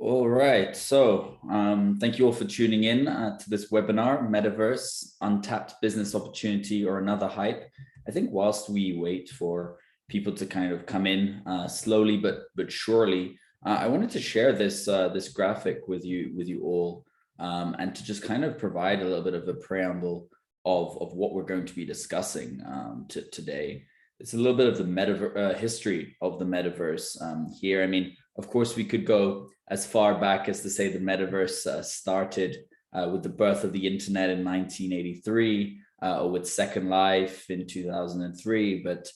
All right. Thank you all for tuning in to this webinar, Metaverse, Untapped Business Opportunity or Another Hype. I think whilst we wait for people to kind of come in slowly but surely, I wanted to share this graphic with you all, and to just kind of provide a little bit of a preamble of what we're going to be discussing today. It's a little bit of the history of the metaverse here. I mean, of course, we could go as far back as to say the metaverse started with the birth of the internet in 1983, or with Second Life in 2003. But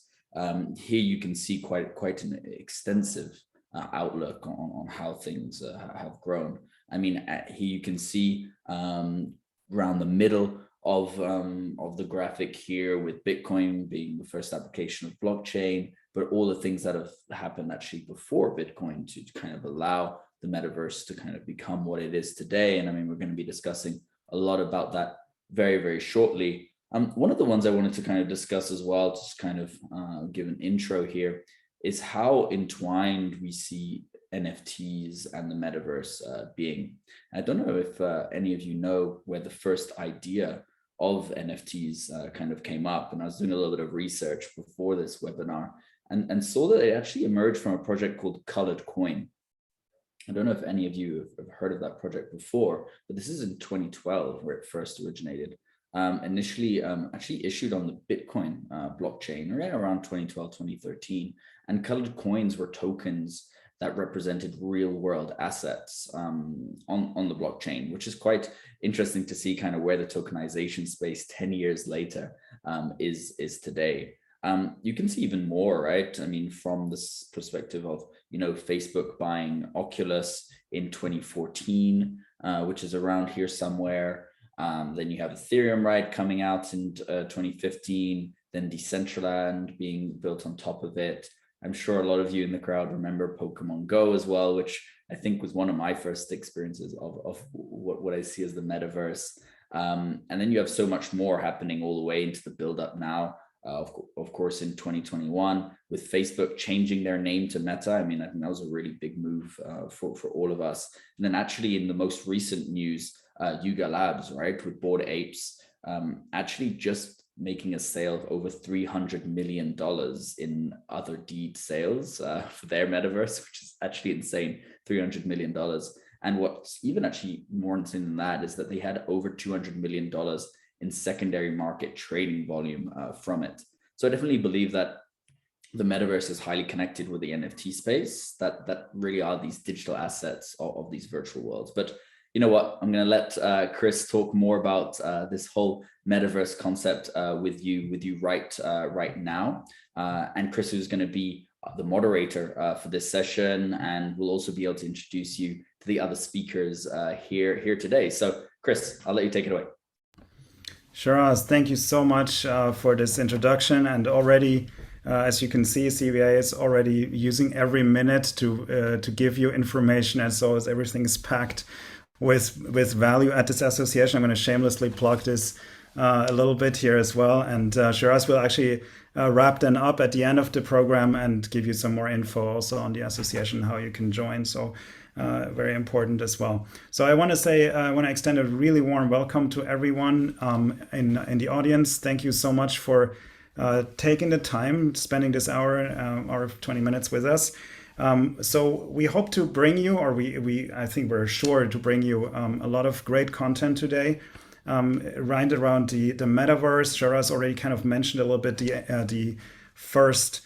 here you can see quite an extensive outlook on how things have grown. I mean, here you can see around the middle of the graphic here, with Bitcoin being the first application of blockchain, but all the things that have happened actually before Bitcoin to kind of allow the metaverse to kind of become what it is today. And I mean, we're going to be discussing a lot about that very shortly. One of the ones I wanted to kind of discuss as well, just kind of give an intro here, is how entwined we see NFTs and the metaverse being. I don't know if any of you know where the first idea of NFTs kind of came up. And I was doing a little bit of research before this webinar and saw that it actually emerged from a project called Colored Coin. I don't know if any of you have heard of that project before, but this is in 2012 where it first originated. Initially actually issued on the Bitcoin blockchain around 2012, 2013. And colored coins were tokens that represented real world assets on the blockchain, which is quite interesting to see kind of where the tokenization space 10 years later is today. You can see even more, right? I mean, from this perspective of, Facebook buying Oculus in 2014, which is around here somewhere. Then you have Ethereum, right, coming out in 2015, then Decentraland being built on top of it. I'm sure a lot of you in the crowd remember Pokemon Go as well, which I think was one of my first experiences of what I see as the metaverse. And then you have so much more happening all the way into the build up now. Of course, in 2021, with Facebook changing their name to Meta. I mean, I think that was a really big move for all of us. And then actually in the most recent news, Yuga Labs, right, with Bored Apes, actually just making a sale of over $300 million in other deed sales for their metaverse, which is actually insane, $300 million. And what's even actually more insane than that is that they had over $200 million in secondary market trading volume from it. So I definitely believe that the metaverse is highly connected with the NFT space, that really are these digital assets of these virtual worlds. But you know what? I'm going to let Chris talk more about this whole metaverse concept with you right now. And Chris is going to be the moderator for this session, and we'll also be able to introduce you to the other speakers here today. So, Chris, I'll let you take it away. Shiraz, thank you so much for this introduction. And already, as you can see, CVA is already using every minute to give you information, and so as everything is packed with value at this association. I'm going to shamelessly plug this a little bit here as well. And Shiraz will actually wrap them up at the end of the program and give you some more info also on the association, how you can join. So very important as well. So I want to extend a really warm welcome to everyone in the audience. Thank you so much for taking the time, spending this hour of 20 minutes with us. So we hope to bring you, or I think we're sure to bring you a lot of great content today, right around the metaverse. Shiraz already kind of mentioned a little bit the first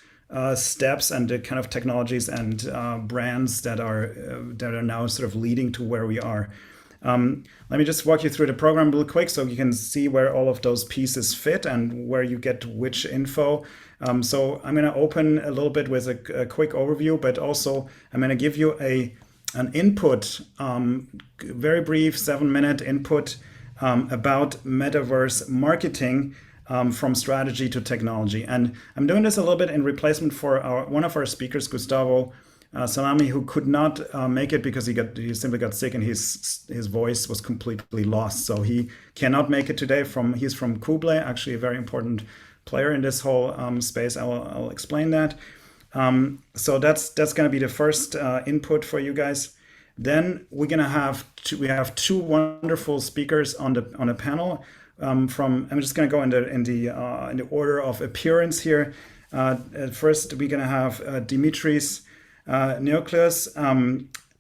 steps and the kind of technologies and brands that are now sort of leading to where we are. Let me just walk you through the program real quick so you can see where all of those pieces fit and where you get which info. So I'm going to open a little bit with a quick overview, but also I'm going to give you an input, very brief 7-minute input about metaverse marketing from strategy to technology. And I'm doing this a little bit in replacement for one of our speakers, Gustavo Salami, who could not make it because he simply got sick and his voice was completely lost. So he cannot make it today. He's from Kuble, actually a very important player in this whole space. I'll explain that. So that's going to be the first input for you guys. Then we're gonna have we have two wonderful speakers on the panel. From I'm just gonna go in the order of appearance here. First, we're gonna have Dimitris Neocleus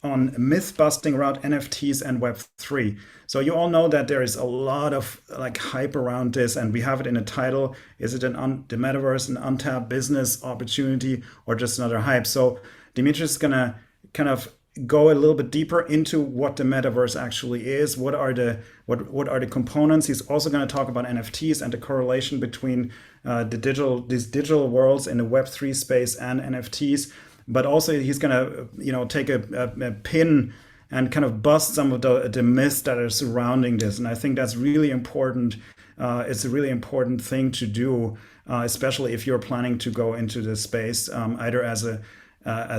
on myth busting around NFTs and Web3. So you all know that there is a lot of like hype around this, and we have it in a title. Is it the Metaverse an untapped business opportunity or just another hype? So Dimitris is gonna kind of go a little bit deeper into what the metaverse actually is. What are the components? He's also going to talk about NFTs and the correlation between these digital worlds in the Web3 space and NFTs. But also he's going to take a pin and kind of bust some of the myths that are surrounding this. And I think that's really important. It's a really important thing to do, especially if you're planning to go into this space, either as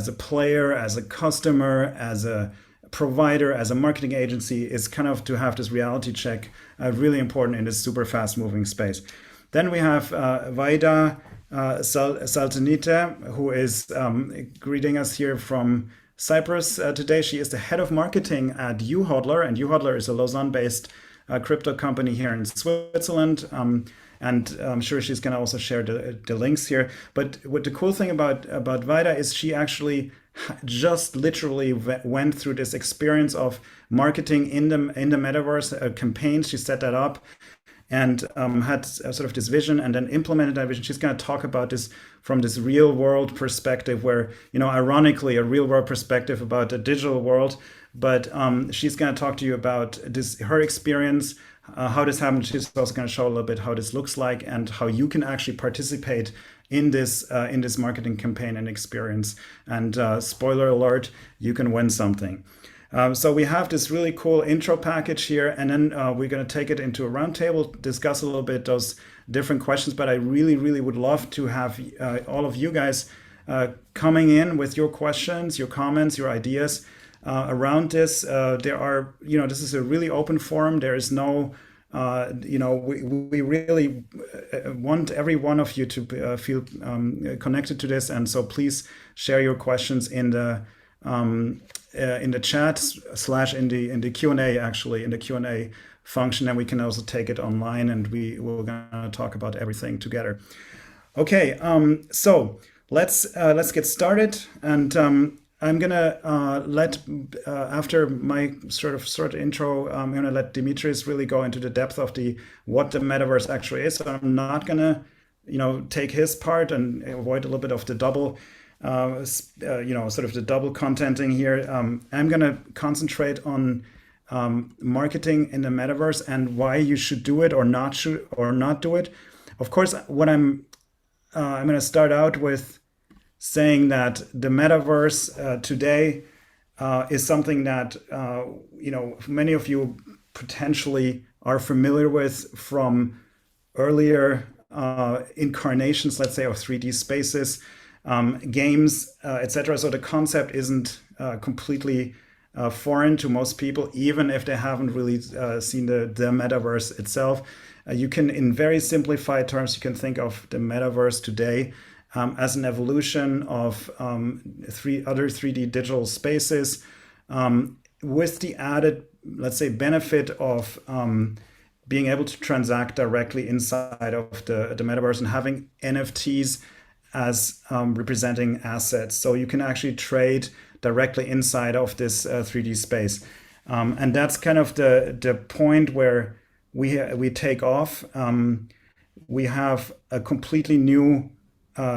a player, as a customer, as a provider, as a marketing agency. Is kind of to have this reality check really important in this super fast moving space. Then we have Vaida Saltenyte, who is greeting us here from Cyprus today. She is the head of marketing at YouHodler, and YouHodler is a Lausanne-based crypto company here in Switzerland. And I'm sure she's going to also share the links here. But what the cool thing about Vaida is she actually just literally went through this experience of marketing in the metaverse campaigns. She set that up and had sort of this vision and then implemented that vision. She's going to talk about this from this real world perspective where, ironically, a real world perspective about the digital world. But she's going to talk to you about her experience, how this happened. She's also going to show a little bit how this looks like and how you can actually participate in this marketing campaign and experience. And spoiler alert, you can win something. So we have this really cool intro package here, and then we're going to take it into a roundtable, discuss a little bit those different questions. But I really, really would love to have all of you guys coming in with your questions, your comments, your ideas around this. There are, this is a really open forum. There is no, we really want every one of you to feel connected to this, and so please share your questions in the chat / in the Q&A, actually in the Q&A function, and we can also take it online, and we're gonna talk about everything together. Okay, so let's get started, and I'm gonna let after my sort of intro, I'm gonna let Dimitris really go into the depth of what the metaverse actually is. So I'm not gonna take his part and avoid a little bit of the double sort of the double contenting here. I'm going to concentrate on marketing in the metaverse and why you should do it or not do it. Of course, what I'm going to start out with saying that the metaverse today is something that many of you potentially are familiar with from earlier incarnations, let's say, of 3D spaces. Games, etc. So the concept isn't completely foreign to most people, even if they haven't really seen the metaverse itself. You can, in very simplified terms, you can think of the metaverse today as an evolution of other 3D digital spaces with the added, let's say, benefit of being able to transact directly inside of the metaverse and having NFTs as representing assets. So you can actually trade directly inside of this 3D space. And that's kind of the point where we take off. We have a completely new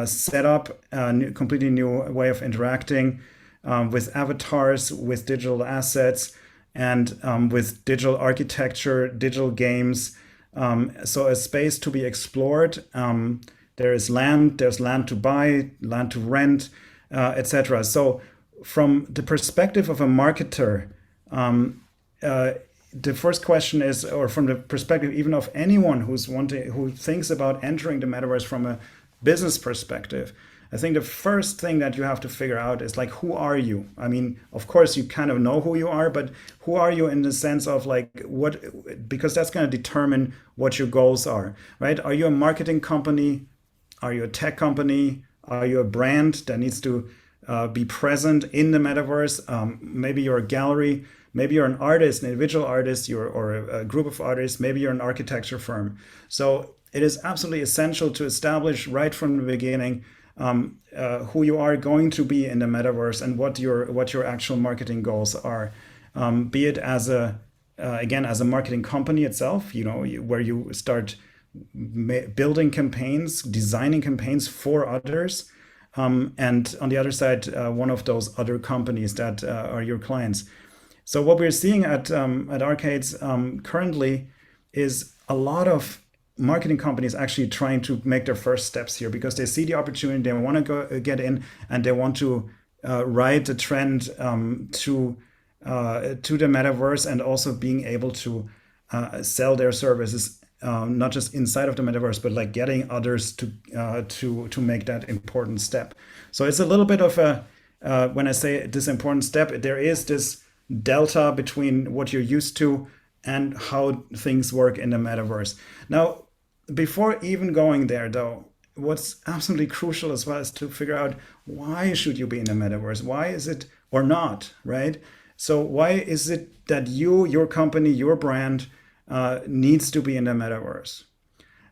setup, a completely new way of interacting with avatars, with digital assets, and with digital architecture, digital games. So a space to be explored. There's land to buy, land to rent, etc. So from the perspective of a marketer, the first question is, or from the perspective even of anyone who thinks about entering the metaverse from a business perspective, I think the first thing that you have to figure out is like, who are you? I mean, of course, you kind of know who you are, but who are you in the sense of like what, because that's going to determine what your goals are, right? Are you a marketing company? Are you a tech company? Are you a brand that needs to be present in the metaverse. Maybe you're a gallery, maybe you're an artist, an individual artist, or a group of artists, maybe you're an architecture firm. So it is absolutely essential to establish right from the beginning who you are going to be in the metaverse and what your actual marketing goals are. Be it as again as a marketing company itself, where you start building campaigns, designing campaigns for others, and on the other side, one of those other companies that are your clients. So what we're seeing at Arcades currently is a lot of marketing companies actually trying to make their first steps here because they see the opportunity, they want to get in, and they want to ride the trend to the metaverse, and also being able to sell their services not just inside of the metaverse, but like getting others to make that important step. So it's a little bit of a when I say this important step, there is this delta between what you're used to and how things work in the metaverse. Now, before even going there, though, what's absolutely crucial as well is to figure out why should you be in the metaverse? Why is it or not, right? So why is it that your company, your brand needs to be in the metaverse?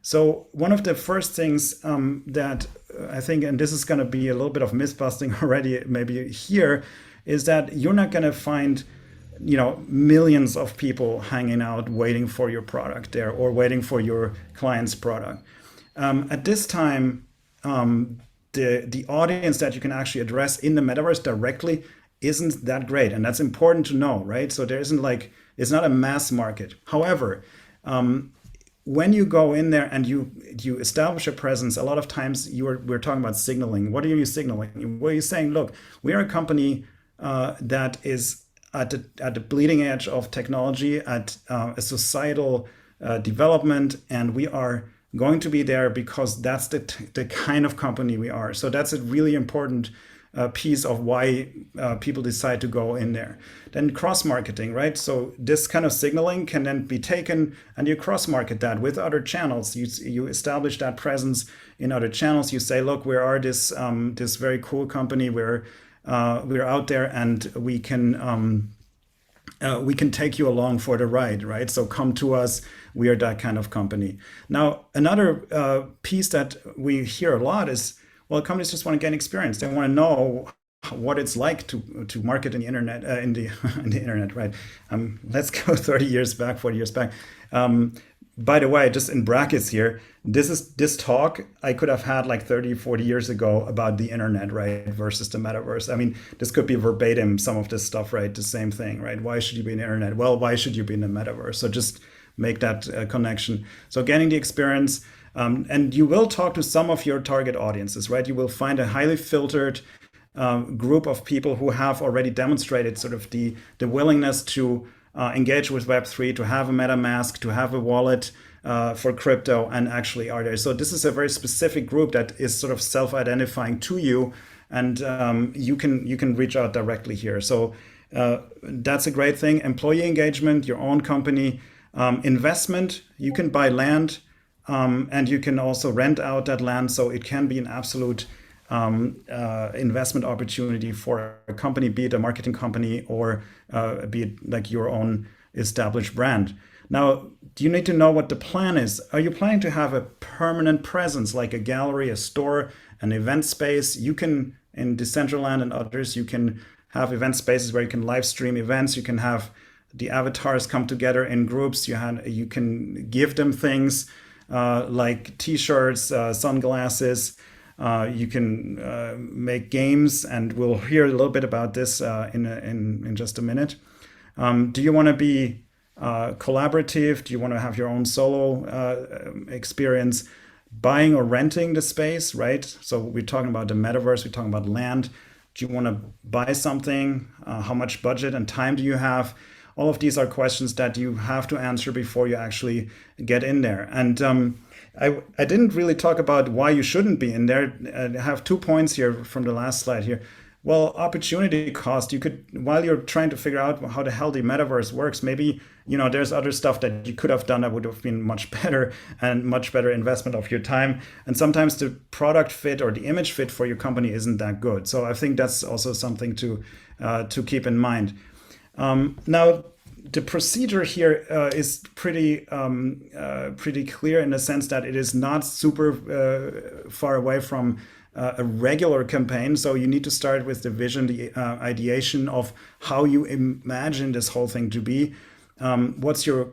So one of the first things that I think, and this is going to be a little bit of myth busting already maybe here, is that you're not going to find millions of people hanging out waiting for your product there or waiting for your client's product. At this time, the audience that you can actually address in the metaverse directly isn't that great, and that's important to know, right? So there isn't it's not a mass market. However, when you go in there and you establish a presence, a lot of times we're talking about signaling. What are you signaling? Well, you're saying, look, we are a company that is at the bleeding edge of technology, at a societal development, and we are going to be there because that's the kind of company we are. So that's a really important piece of why people decide to go in there. Then cross-marketing, right? So this kind of signaling can then be taken and you cross-market that with other channels. You establish that presence in other channels. You say, look, we are this very cool company. We're out there and we can take you along for the ride, right? So come to us. We are that kind of company. Now, another piece that we hear a lot is, well, companies just want to gain experience. They want to know what it's like to market in the internet, in the internet, right? Let's go 30 years back, 40 years back. By the way, just in brackets here, this talk I could have had like 30, 40 years ago about the internet, right, versus the metaverse. I mean, this could be verbatim, some of this stuff, right? The same thing, right? Why should you be in the internet? Well, why should you be in the metaverse? So just make that connection. So getting the experience, and you will talk to some of your target audiences, right? You will find a highly filtered group of people who have already demonstrated sort of the willingness to engage with Web3, to have a MetaMask, to have a wallet for crypto, and actually are there. So this is a very specific group that is sort of self-identifying to you, and you can reach out directly here. So that's a great thing. Employee engagement, your own company, investment, you can buy land, and you can also rent out that land. So it can be an absolute investment opportunity for a company, be it a marketing company or be it like your own established brand. Now, do you need to know what the plan is? Are you planning to have a permanent presence like a gallery, a store, an event space? You can, in Decentraland and others, you can have event spaces where you can live stream events. You can have the avatars come together in groups. You can give them things like t-shirts, sunglasses. You can make games, and we'll hear a little bit about this in just a minute. Do you want to be collaborative? Do you want to have your own solo experience? Buying or renting the space, right? So we're talking about the metaverse, we're talking about land. Do you want to buy something? How much budget and time do you have? All of these are questions that you have to answer before you actually get in there. And I didn't really talk about why you shouldn't be in there. I have 2 points here from the last slide here. well, opportunity cost, you could, while you're trying to figure out how the hell the metaverse works, maybe, there's other stuff that you could have done that would have been much better and much better investment of your time. And sometimes the product fit or the image fit for your company isn't that good. So I think that's also something to keep in mind. Now, the procedure here is pretty clear in the sense that it is not super far away from a regular campaign. So you need to start with the vision, the ideation of how you imagine this whole thing to be. What's your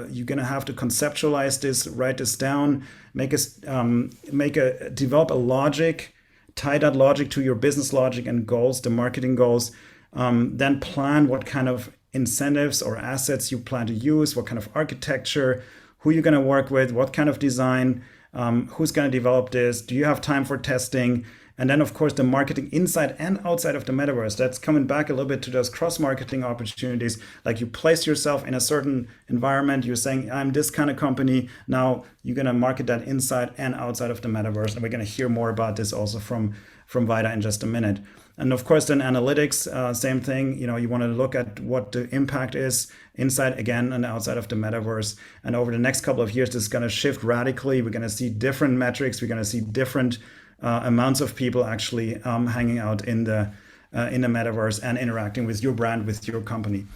you're gonna have to conceptualize this, write this down, develop a logic, tie that logic to your business logic and goals, the marketing goals. Then plan what kind of incentives or assets you plan to use, what kind of architecture, who you're going to work with, what kind of design, who's going to develop this, do you have time for testing? And then, of course, the marketing inside and outside of the metaverse. That's coming back a little bit to those cross-marketing opportunities. Like you place yourself in a certain environment, you're saying, I'm this kind of company. Now you're going to market that inside and outside of the metaverse. And we're going to hear more about this also from Vaida in just a minute. And of course, then analytics, same thing. You want to look at what the impact is inside again and outside of the metaverse. And over the next couple of years, this is going to shift radically. We're going to see different metrics. We're going to see different amounts of people actually hanging out in the metaverse and interacting with your brand, with your company.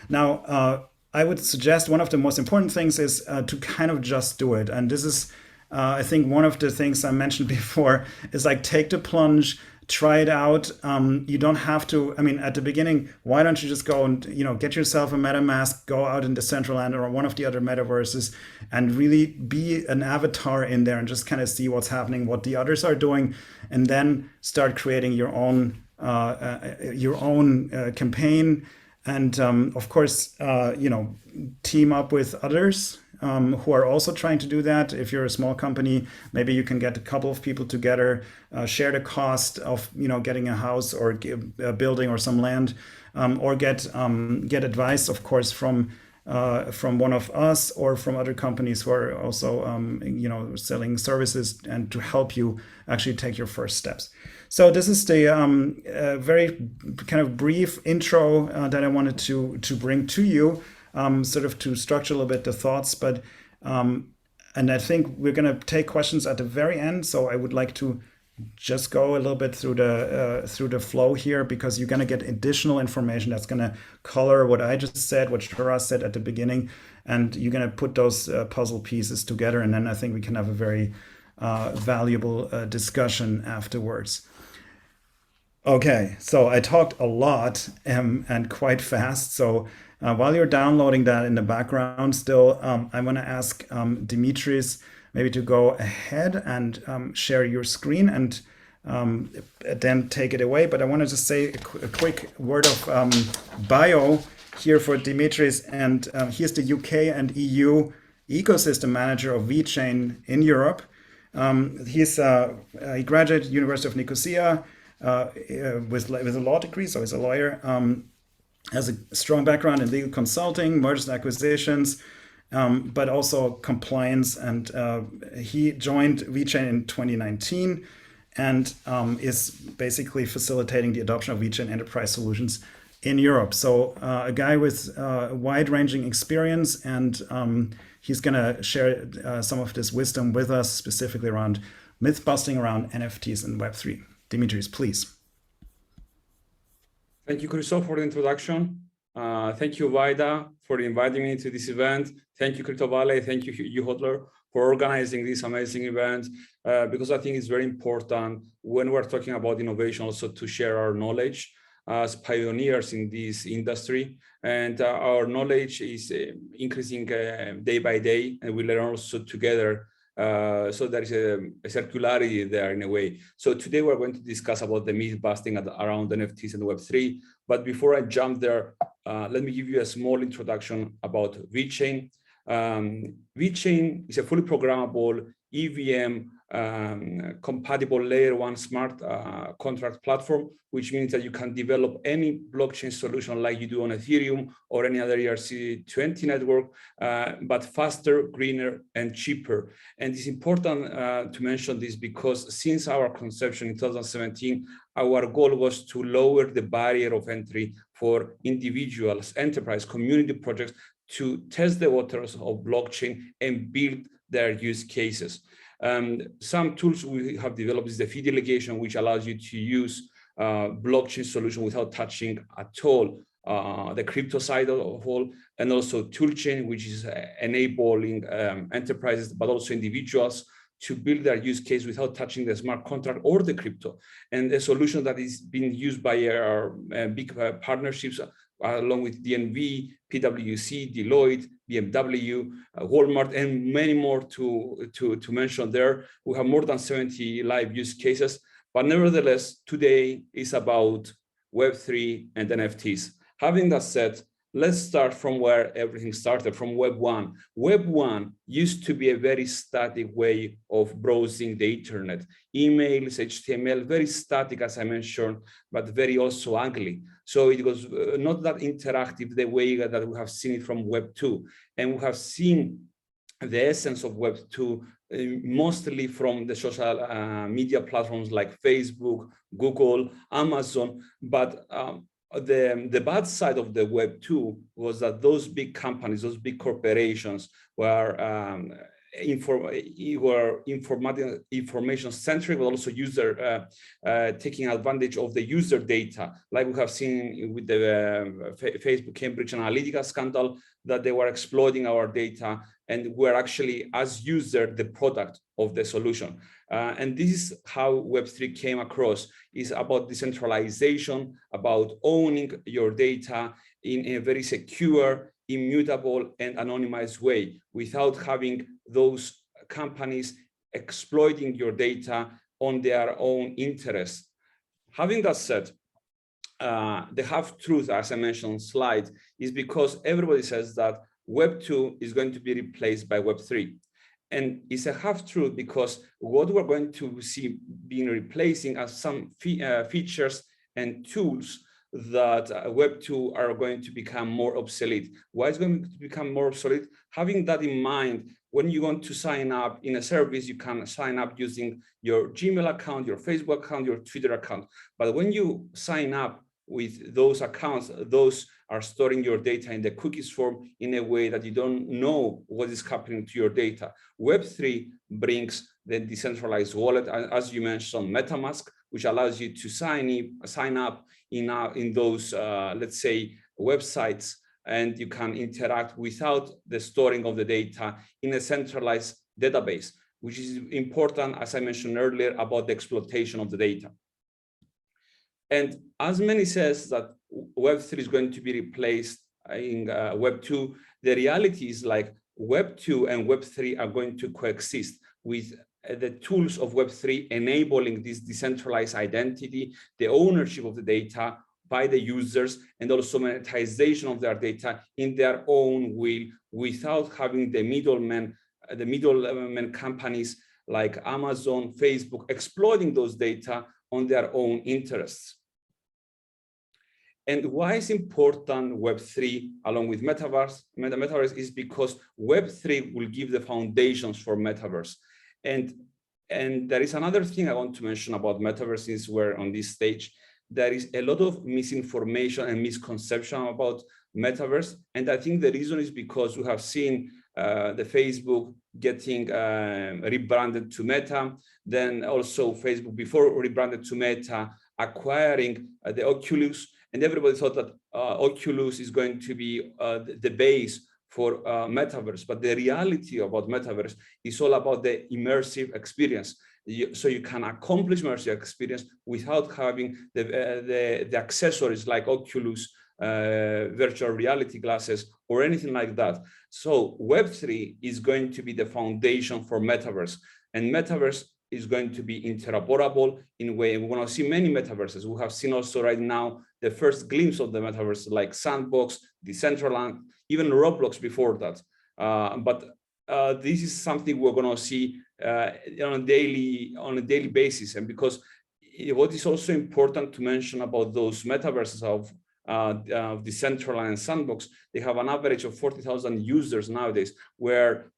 Now, I would suggest one of the most important things is to kind of just do it. And this is, I think, one of the things I mentioned before is like take the plunge. Try it out. You don't have to, at the beginning, why don't you just go and, get yourself a MetaMask, go out in Decentraland or one of the other metaverses and really be an avatar in there and just kind of see what's happening, what the others are doing, and then start creating your own campaign. And of course, team up with others who are also trying to do that. If you're a small company, maybe you can get a couple of people together, share the cost of getting a house or a building or some land, or get advice, of course, from one of us or from other companies who are also selling services and to help you actually take your first steps. So this is the very kind of brief intro that I wanted to bring to you. Sort of to structure a little bit the thoughts, but and I think we're going to take questions at the very end. So I would like to just go a little bit through the flow here, because you're going to get additional information that's going to color what I just said, what Shiraz said at the beginning, and you're going to put those puzzle pieces together, and then I think we can have a very valuable discussion afterwards. Okay, so I talked a lot and quite fast. So while you're downloading that in the background still, I'm going to ask Dimitris maybe to go ahead and share your screen and then take it away. But I wanted to say a quick word of bio here for Dimitris. And he's the UK and EU ecosystem manager of VeChain in Europe. He graduated University of Nicosia with a law degree, so he's a lawyer. Has a strong background in legal consulting, mergers and acquisitions, but also compliance. And he joined VeChain in 2019 and is basically facilitating the adoption of VeChain enterprise solutions in Europe. So a guy with wide-ranging experience, and he's going to share some of this wisdom with us, specifically around myth busting around NFTs and Web3. Dimitris, please. Thank you, Christoph, for the introduction. Thank you, Vaida, for inviting me to this event. Thank you, Crypto-Valley. Thank you, YouHodler, for organizing this amazing event, because I think it's very important when we're talking about innovation also to share our knowledge as pioneers in this industry. And our knowledge is increasing day by day, and we learn also together. So there is a circularity there in a way. So today we're going to discuss about the myth busting around NFTs and Web3. But before I jump there, let me give you a small introduction about VeChain. VeChain is a fully programmable EVM compatible layer 1 smart contract platform, which means that you can develop any blockchain solution like you do on Ethereum or any other ERC20 network, but faster, greener, and cheaper. And it's important to mention this because since our conception in 2017, our goal was to lower the barrier of entry for individuals, enterprise, community projects to test the waters of blockchain and build their use cases. Some tools we have developed is the fee delegation, which allows you to use blockchain solution without touching at all the crypto side of all, and also toolchain, which is enabling enterprises, but also individuals to build their use case without touching the smart contract or the crypto. And a solution that is being used by our big partnerships along with DNV, PwC, Deloitte, BMW, Walmart, and many more to mention there. We have more than 70 live use cases, but nevertheless, today is about Web3 and NFTs. Having that said, let's start from where everything started, from Web 1. Web 1 used to be a very static way of browsing the internet. Emails, HTML, very static, as I mentioned, but very also ugly. So it was not that interactive the way that we have seen it from Web 2. And we have seen the essence of Web 2 mostly from the social media platforms like Facebook, Google, Amazon, but the bad side of the Web 2 was that those big companies, those big corporations were information centric, but also user taking advantage of the user data, like we have seen with the Facebook Cambridge Analytica scandal, that they were exploiting our data and we're actually, as user, the product of the solution. And this is how Web3 came across, is about decentralization, about owning your data in a very secure, immutable, and anonymized way, without having those companies exploiting your data on their own interests. Having that said, the half-truth, as I mentioned on slide, is because everybody says that Web 2 is going to be replaced by Web 3. And it's a half-truth because what we're going to see being replacing are some features and tools that Web 2 are going to become more obsolete. Why is it going to become more obsolete? Having that in mind, when you want to sign up in a service, you can sign up using your Gmail account, your Facebook account, your Twitter account. But when you sign up with those accounts, those are storing your data in the cookies form in a way that you don't know what is happening to your data. Web3 brings the decentralized wallet, as you mentioned, MetaMask, which allows you to sign up in those, let's say, websites, and you can interact without the storing of the data in a centralized database, which is important, as I mentioned earlier, about the exploitation of the data. And as many says that Web3 is going to be replaced in Web 2, the reality is like Web 2 and Web 3 are going to coexist with the tools of Web 3 enabling this decentralized identity, the ownership of the data by the users, and also monetization of their data in their own will, without having the middlemen companies like Amazon, Facebook, exploiting those data on their own interests. And why is important Web3 along with Metaverse? Metaverse is because Web3 will give the foundations for Metaverse. And there is another thing I want to mention about Metaverse, since we're on this stage. There is a lot of misinformation and misconception about Metaverse. And I think the reason is because we have seen the Facebook getting rebranded to Meta, then also Facebook before rebranded to Meta, acquiring the Oculus, and everybody thought that Oculus is going to be the base for Metaverse. But the reality about Metaverse is all about the immersive experience. So you can accomplish immersive experience without having the accessories like Oculus, virtual reality glasses, or anything like that. So Web3 is going to be the foundation for Metaverse, and Metaverse is going to be interoperable in a way. We're going to see many metaverses. We have seen also right now the first glimpse of the metaverse, like Sandbox, Decentraland, even Roblox before that. But this is something we're going to see on a daily basis. And because what is also important to mention about those metaverses of Decentraland and Sandbox, they have an average of 40,000 users nowadays, where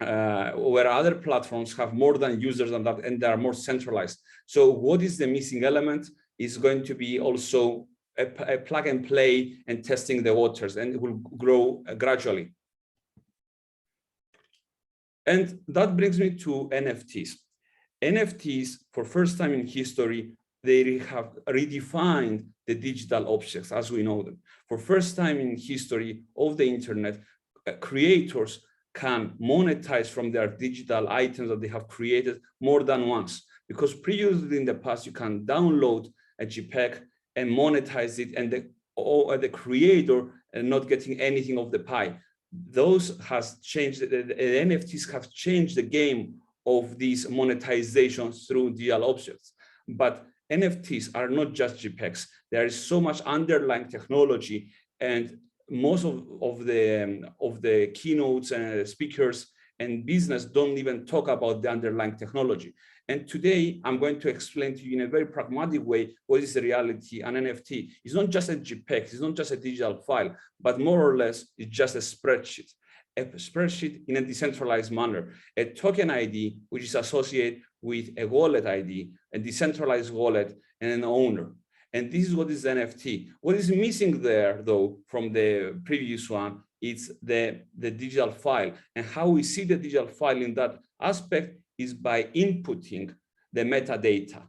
other platforms have more than users than that, and they are more centralized. So what is the missing element is going to be also a plug and play and testing the waters, and it will grow gradually. And that brings me to NFTs. NFTs, for first time in history, they have redefined the digital objects as we know them. For first time in history of the internet, creators can monetize from their digital items that they have created more than once. Because previously in the past, you can download a JPEG and monetize it, and the creator not getting anything of the pie. Those has changed, the NFTs have changed the game of these monetizations through digital objects. But NFTs are not just JPEGs. There is so much underlying technology, and most of the keynotes and speakers and business don't even talk about the underlying technology. And today I'm going to explain to you in a very pragmatic way what is the reality. An NFT is not just a JPEG, it's not just a digital file, but more or less it's just a spreadsheet in a decentralized manner, a token ID which is associated with a wallet ID, a decentralized wallet, and an owner. And this is what is NFT. What is missing there, though, from the previous one, it's the digital file. And how we see the digital file in that aspect is by inputting the metadata.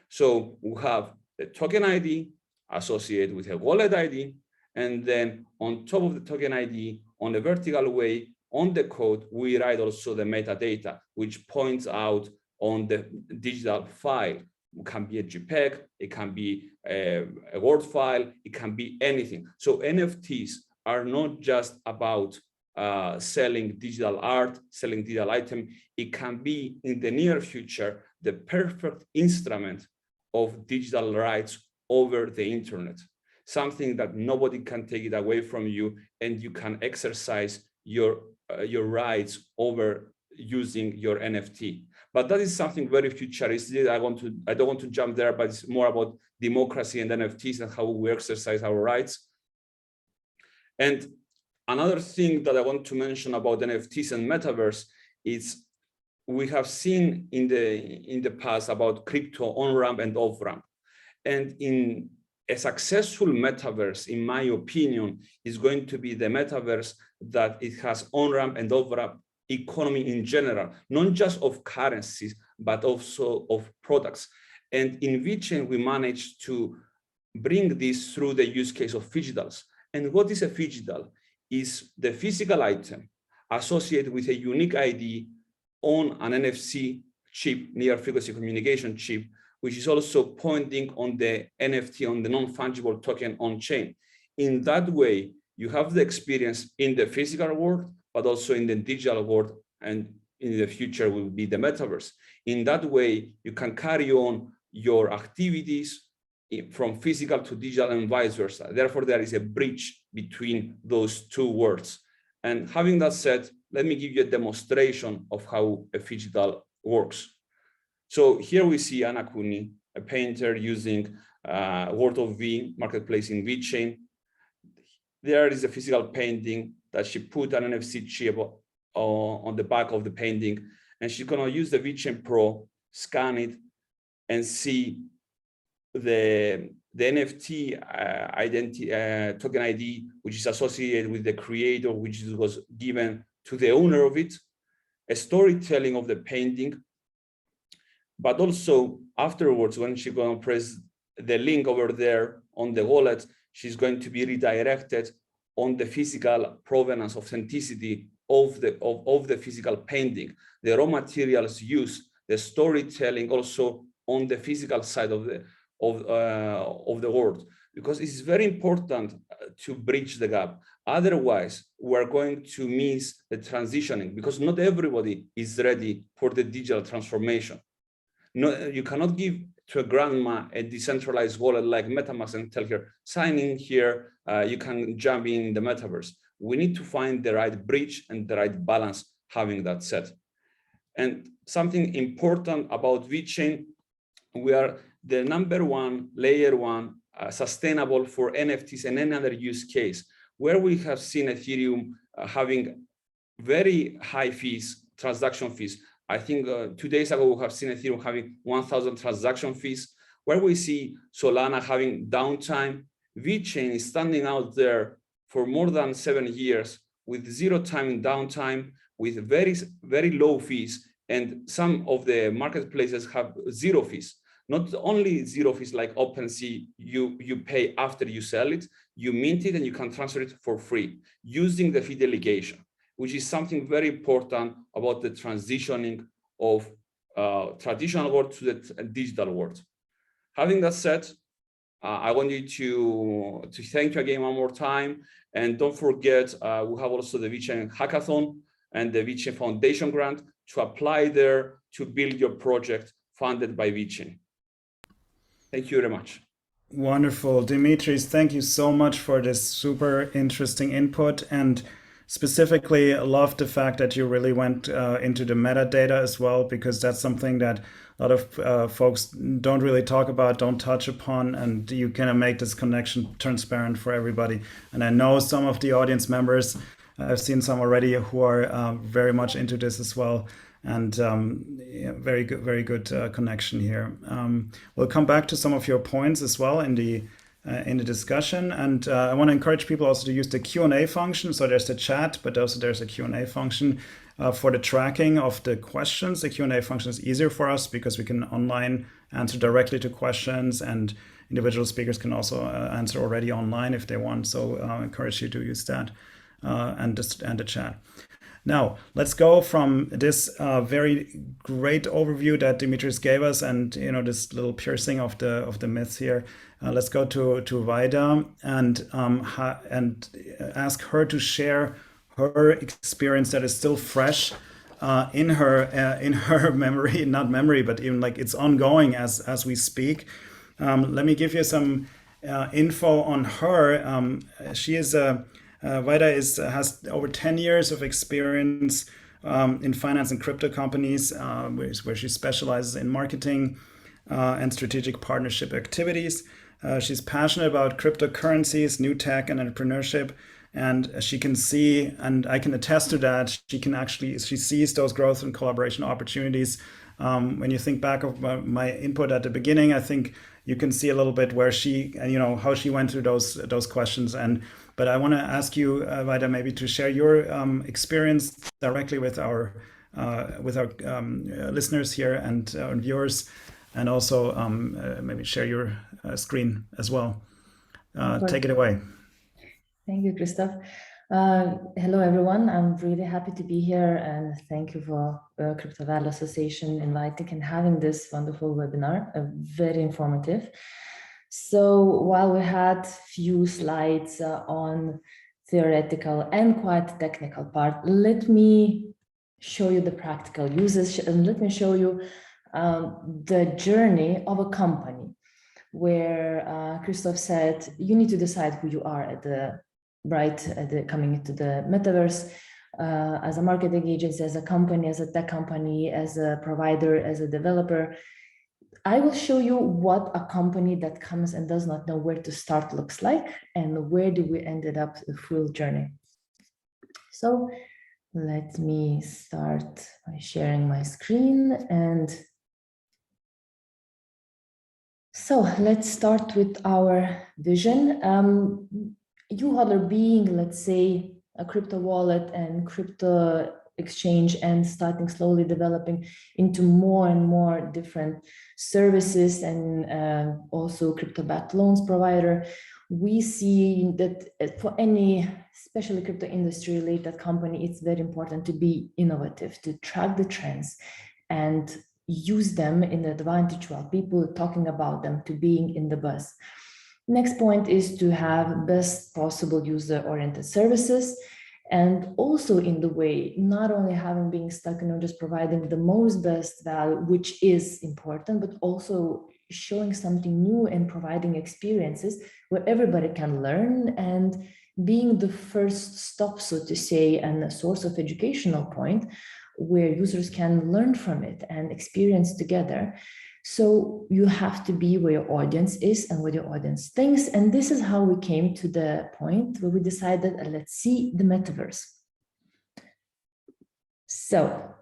So we have the token ID associated with a wallet ID, and then on top of the token ID, on a vertical way, on the code, we write also the metadata, which points out on the digital file. It can be a JPEG, it can be a Word file, it can be anything. So NFTs are not just about selling digital art, selling digital item. It can be in the near future the perfect instrument of digital rights over the internet, something that nobody can take it away from you, and you can exercise your rights over using your NFT. But that is something very futuristic. I don't want to jump there, but it's more about democracy and NFTs and how we exercise our rights. And another thing that I want to mention about NFTs and Metaverse is we have seen in the past about crypto on-ramp and off-ramp. And in a successful metaverse, in my opinion, is going to be the metaverse that it has on-ramp and off-ramp economy in general, not just of currencies, but also of products. And in VeChain, we managed to bring this through the use case of phygitals. And what is a phygital? Is the physical item associated with a unique ID on an NFC chip, near frequency communication chip, which is also pointing on the NFT, on the non-fungible token on chain. In that way, you have the experience in the physical world, but also in the digital world, and in the future will be the metaverse. In that way, you can carry on your activities from physical to digital and vice versa. Therefore, there is a bridge between those two worlds. And having that said, let me give you a demonstration of how a phygital works. So here we see Anna Kuni, a painter using World of V marketplace in VeChain. There is a physical painting that she put an NFC chip on the back of the painting, and she's gonna use the VeChain Pro, scan it, and see the NFT token ID, which is associated with the creator, which was given to the owner of it, a storytelling of the painting, but also afterwards, when she's going to press the link over there on the wallet, she's going to be redirected on the physical provenance, authenticity of the physical painting, the raw materials used, the storytelling also on the physical side of the world, because it's very important to bridge the gap. Otherwise, we're going to miss the transitioning, because not everybody is ready for the digital transformation. No, you cannot give to a grandma a decentralized wallet like MetaMask and tell her, sign in here, you can jump in the metaverse. We need to find the right bridge and the right balance having that set. And something important about VeChain, we are the #1, layer 1, sustainable for NFTs and any other use case, where we have seen Ethereum having very high fees, transaction fees. I think 2 days ago, we have seen Ethereum having 1,000 transaction fees, where we see Solana having downtime. VeChain is standing out there for more than 7 years with 0 time downtime, with very, very low fees. And some of the marketplaces have 0 fees. Not only 0 fees like OpenSea, you pay after you sell it, you mint it and you can transfer it for free using the fee delegation, which is something very important about the transitioning of traditional world to the digital world. Having that said, I want you to thank you again one more time. And don't forget, we have also the VeChain Hackathon and the VeChain Foundation grant to apply there to build your project funded by VeChain. Thank you very much. Wonderful. Dimitris, thank you so much for this super interesting input. And specifically, I love the fact that you really went into the metadata as well, because that's something that a lot of folks don't really talk about, don't touch upon, and you kind of make this connection transparent for everybody. And I know some of the audience members, I've seen some already who are very much into this as well. And yeah, very good connection here. We'll come back to some of your points as well in the discussion, and I want to encourage people also to use the Q&A function. So there's the chat, but also there's a Q&A function for the tracking of the questions. The Q&A function is easier for us because we can online answer directly to questions, and individual speakers can also answer already online if they want. So I encourage you to use that and the chat. Now, let's go from this very great overview that Dimitris gave us, and this little piercing of the myths here. Let's go to Vaida and ask her to share her experience that is still fresh in her memory, not memory, but even like it's ongoing as we speak. Let me give you some info on her. She is Vaida has over 10 years of experience in finance and crypto companies, where she specializes in marketing and strategic partnership activities. She's passionate about cryptocurrencies, new tech, and entrepreneurship. And she can see, and I can attest to that, she sees those growth and collaboration opportunities. When you think back of my input at the beginning, I think you can see a little bit where she, how she went through those questions. But I want to ask you, Vaida, maybe to share your experience directly with our listeners here and viewers, and also maybe share your screen as well. Take it away. Thank you, Christoph. Hello, everyone. I'm really happy to be here, and thank you for Crypto Valley Association inviting and having this wonderful webinar, very informative. So while we had few slides on theoretical and quite technical part, let me show you the practical uses, and let me show you the journey of a company where Christoph said you need to decide who you are coming into the metaverse, as a marketing agency, as a company, as a tech company, as a provider, as a developer. I will show you what a company that comes and does not know where to start looks like, and where do we ended up the full journey. So let me start by sharing my screen. And so let's start with our vision. YouHodler being, let's say, a crypto wallet and crypto exchange, and starting slowly developing into more and more different services, and also crypto-backed loans provider, we see that for any, especially crypto industry related company, it's very important to be innovative, to track the trends and use them in the advantage while people talking about them, to being in the buzz. Next point is to have best possible user-oriented services, and also in the way, not only being stuck in just providing the most best value, which is important, but also showing something new and providing experiences where everybody can learn and being the first stop, so to say, and a source of educational point where users can learn from it and experience together. So you have to be where your audience is and what your audience thinks. And this is how we came to the point where we decided, let's see the metaverse. So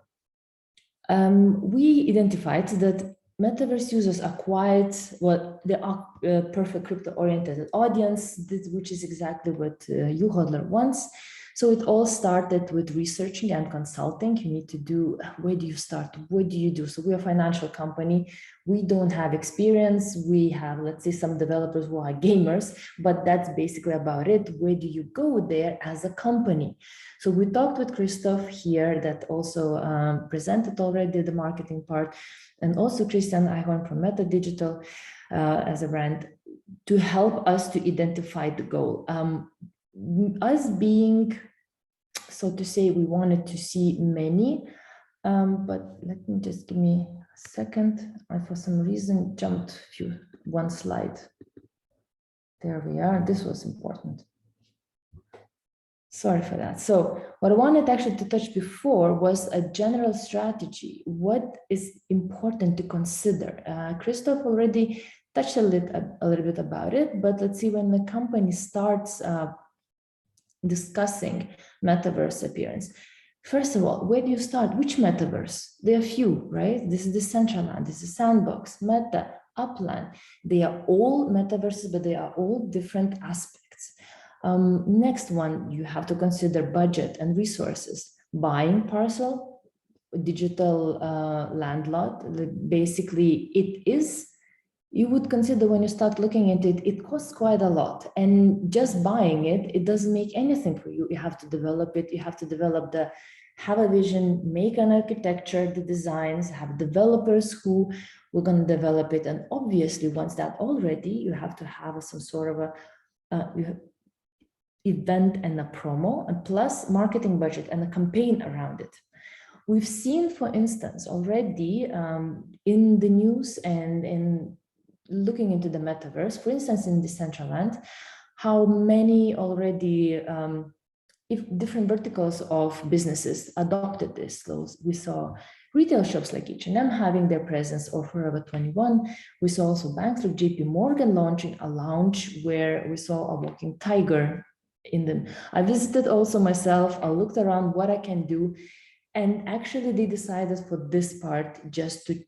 we identified that metaverse users are quite, well, they are a perfect crypto-oriented audience, which is exactly what YouHodler wants. So it all started with researching and consulting. You need to do, where do you start? What do you do? So we're a financial company. We don't have experience. We have, let's say, some developers who are gamers, but that's basically about it. Where do you go there as a company? So we talked with Christoph here that also presented already the marketing part, and also Christian Eichhorn from Meta Digital as a brand to help us to identify the goal. Us being, so to say, we wanted to see many, but let me just give me a second. I, for some reason, jumped one slide. There we are. This was important. Sorry for that. So what I wanted actually to touch before was a general strategy. What is important to consider? Christoph already touched a little bit about it, but let's see, when the company starts discussing metaverse appearance. First of all, where do you start? Which metaverse? There are few, right? This is Decentraland, this is Sandbox, Meta, Upland. They are all metaverses, but they are all different aspects. Next one, you have to consider budget and resources. Buying parcel, digital landlord, basically it is, you would consider when you start looking at it, it costs quite a lot. And just buying it, it doesn't make anything for you. You have to develop it. You have to develop have a vision, make an architecture, the designs, have developers who will going to develop it. And obviously, once that all ready, you have to have some sort of a event and a promo, and plus marketing budget and a campaign around it. We've seen, for instance, already in the news and in looking into the metaverse, for instance, in Decentraland, how many already if different verticals of businesses adopted this. So we saw retail shops like H&M having their presence, or Forever 21. We saw also banks like JP Morgan launching a lounge where we saw a walking tiger in them. I visited also myself. I looked around what I can do. And actually they decided for this part just to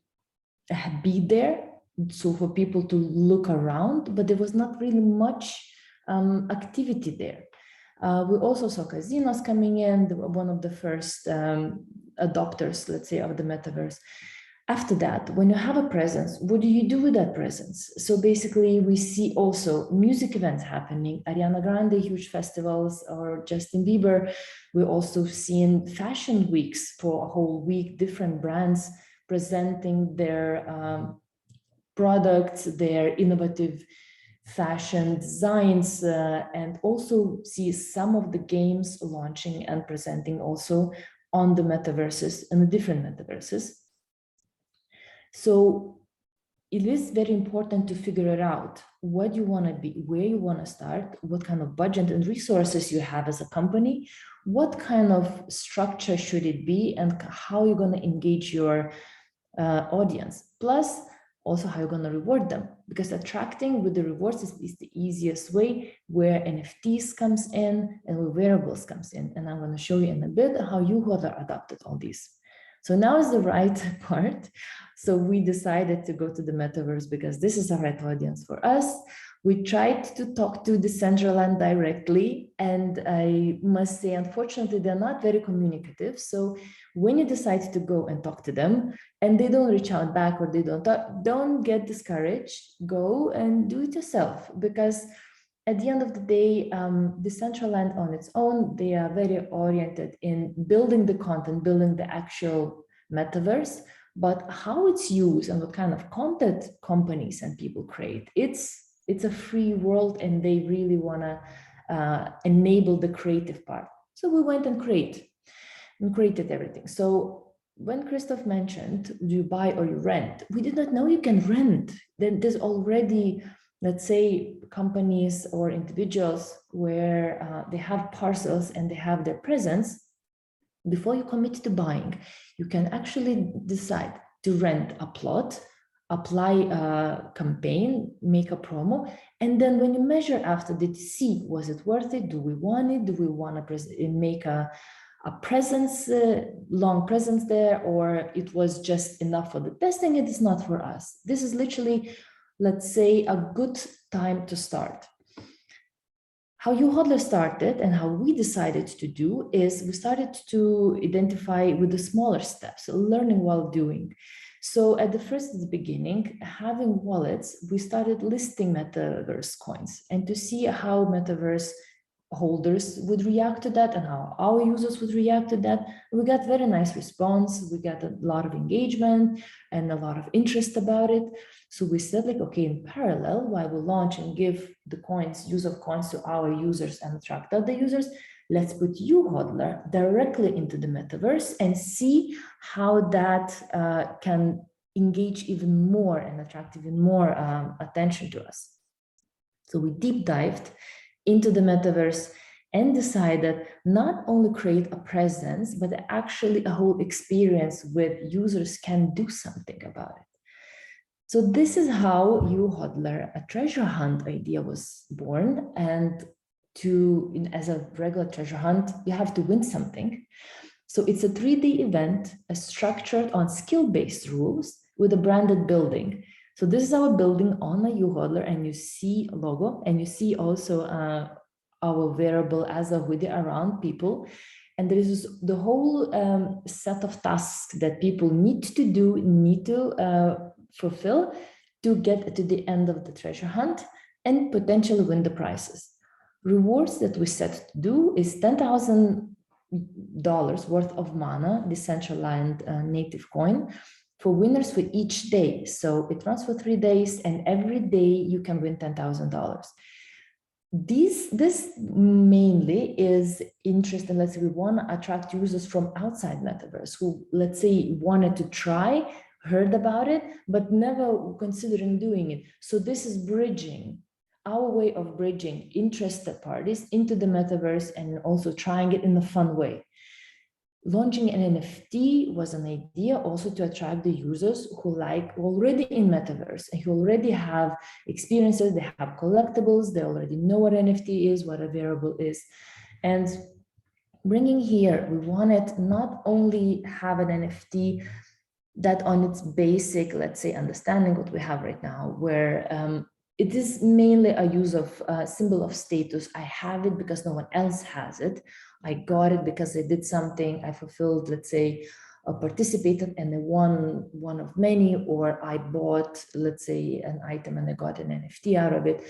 be there. So for people to look around, but there was not really much activity there. We also saw casinos coming in, one of the first adopters, let's say, of the metaverse. After that, when you have a presence, what do you do with that presence? So basically, we see also music events happening, Ariana Grande, huge festivals, or Justin Bieber. We're also seeing fashion weeks for a whole week, different brands presenting their products, their innovative fashion designs, and also see some of the games launching and presenting also on the metaverses and the different metaverses. So it is very important to figure it out what you want to be, where you want to start, what kind of budget and resources you have as a company, what kind of structure should it be, and how you're going to engage your audience. Plus, also how you're going to reward them, because attracting with the rewards is the easiest way, where NFTs comes in and where wearables comes in. And I'm going to show you in a bit how YouHodler adopted all these. So now is the right part. So we decided to go to the metaverse because this is the right audience for us. We tried to talk to Decentraland directly, and I must say, unfortunately, they're not very communicative. So when you decide to go and talk to them and they don't reach out back, or they don't get discouraged, go and do it yourself. Because at the end of the day, Decentraland on its own, they are very oriented in building the content, building the actual metaverse, but how it's used and what kind of content companies and people create, it's a free world, and they really want to enable the creative part. So we went and created everything. So when Christoph mentioned, do you buy or you rent? We did not know you can rent. Then there's already let's say companies or individuals where they have parcels and they have their presence, before you commit to buying, you can actually decide to rent a plot, apply a campaign, make a promo, and then when you measure after to see, was it worth it? Do we want it? Do we want to make a presence, long presence there, or it was just enough for the testing? It is not for us. This is literally, let's say, a good time to start. How YouHodler started and how we decided to do is we started to identify with the smaller steps, learning while doing. So at the beginning, having wallets, we started listing Metaverse coins and to see how Metaverse holders would react to that and how our users would react to that. We got very nice response. We got a lot of engagement and a lot of interest about it. So we said, like, okay, in parallel, while we launch and give the coins, use of coins to our users and attract other users, let's put YouHodler directly into the Metaverse and see how that can engage even more and attract even more attention to us. So we deep dived into the Metaverse and decided not only create a presence, but actually a whole experience where users can do something about it. So this is how YouHodler, a treasure hunt idea, was born. And as a regular treasure hunt, you have to win something. So it's a 3D event structured on skill-based rules with a branded building. So this is our building on a YouHodler, and you see a logo, and you see also our wearable as a hoodie around people. And there is the whole set of tasks that people need to do, need to fulfill to get to the end of the treasure hunt and potentially win the prizes. Rewards that we set to do is $10,000 worth of mana, Decentraland native coin, for winners for each day. So it runs for 3 days, and every day you can win $10,000. This mainly is interest, and let's say we want to attract users from outside Metaverse who, let's say, wanted to try, heard about it, but never considering doing it. So this is bridging, our way of bridging interested parties into the Metaverse and also trying it in a fun way. Launching an NFT was an idea also to attract the users who like already in Metaverse and who already have experiences, they have collectibles, they already know what NFT is, what a wearable is. And bringing here, we wanted not only have an NFT that on its basic, let's say, understanding what we have right now, where it is mainly a use of symbol of status. I have it because no one else has it. I got it because I did something, I fulfilled, let's say, participated and I won one of many, or I bought, let's say, an item and I got an NFT out of it.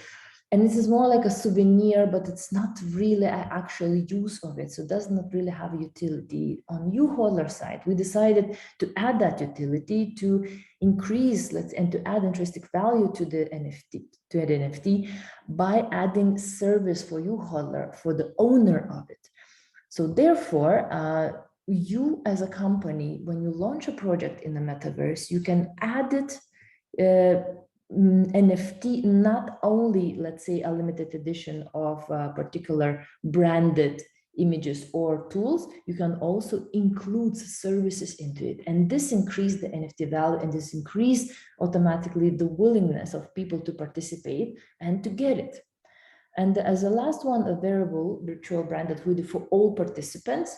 And this is more like a souvenir, but it's not really an actual use of it. So it does not really have a utility. On YouHodler side, we decided to add that utility to increase, and to add intrinsic value to the NFT, by adding service for YouHodler, for the owner of it. So therefore, you as a company, when you launch a project in the Metaverse, you can add it NFT, not only, let's say, a limited edition of particular branded images or tools, you can also include services into it. And this increased the NFT value, and this increased automatically the willingness of people to participate and to get it. And as a last one, a wearable virtual branded hoodie for all participants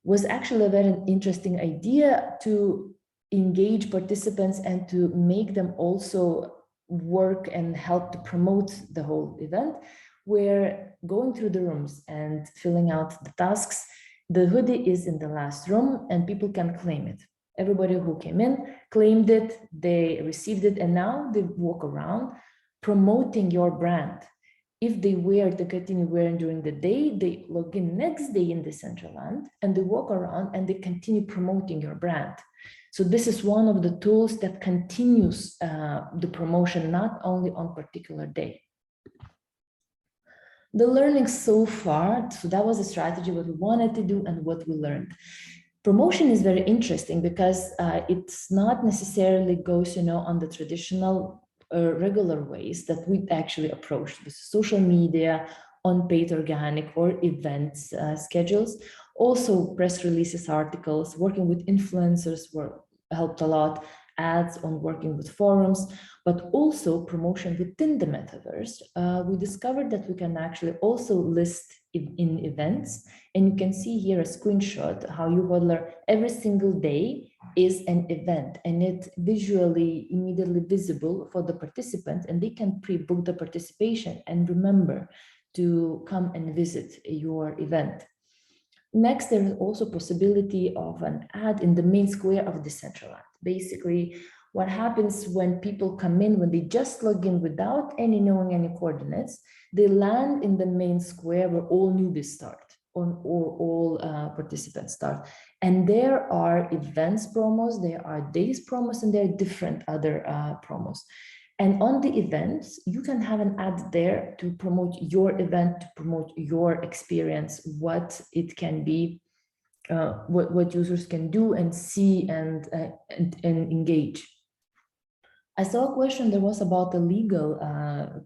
was actually a very interesting idea to engage participants and to make them also work and help to promote the whole event, where going through the rooms and filling out the tasks, the hoodie is in the last room and people can claim it. Everybody who came in claimed it, they received it, and now they walk around promoting your brand. If they continue wearing during the day, they log in next day in Decentraland and they walk around and they continue promoting your brand. So this is one of the tools that continues the promotion, not only on particular day. The learning so far, so that was a strategy, what we wanted to do and what we learned. Promotion is very interesting because it's not necessarily goes, on the traditional regular ways that we actually approach this: social media, on-paid organic or events schedules, also press releases, articles, working with influencers helped a lot, ads on working with forums, but also promotion within the metaverse. We discovered that we can actually also list in events, and you can see here a screenshot how YouHodler every single day is an event, and it's visually immediately visible for the participants, and they can pre-book the participation and remember to come and visit your event. Next, there is also possibility of an ad in the main square of Decentraland. Basically, what happens when people come in, when they just log in without knowing any coordinates, they land in the main square where all newbies start, or all participants start. And there are events promos, there are days promos, and there are different other promos. And on the events, you can have an ad there to promote your event, to promote your experience, what it can be, what users can do and see and engage. I saw a question there was about the legal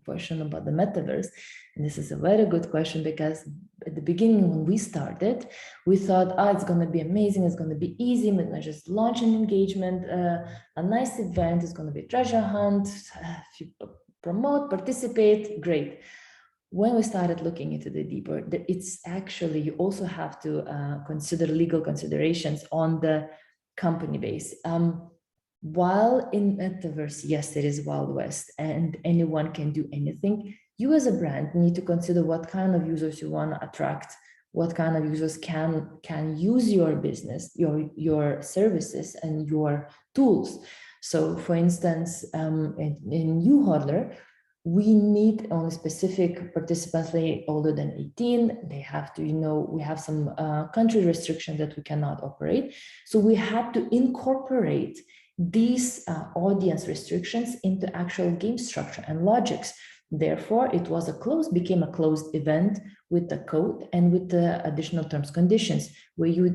question about the metaverse. And this is a very good question, because at the beginning when we started, we thought, it's going to be amazing, it's going to be easy, we're going to just launch an engagement, a nice event, it's going to be a treasure hunt, if you promote, participate, great. When we started looking into the deeper, it's actually, you also have to consider legal considerations on the company base. While in Metaverse, yes, it is Wild West and anyone can do anything, you as a brand need to consider what kind of users you want to attract, what kind of users can use your business, your services and your tools. So for instance, in YouHodler, we need only specific participants older than 18. They have to, we have some country restriction that we cannot operate. So we had to incorporate these audience restrictions into actual game structure and logics. Therefore, it was became a closed event with the code and with the additional terms conditions, where you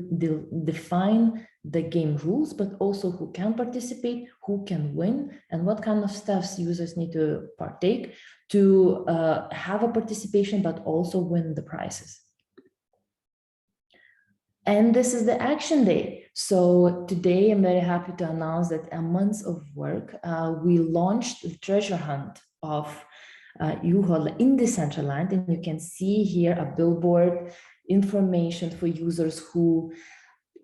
define the game rules, but also who can participate, who can win, and what kind of stuff users need to partake to have a participation, but also win the prizes. And this is the action day. So today I'm very happy to announce that a month of work, we launched the treasure hunt of YouHodler in Decentraland, and you can see here a billboard information for users who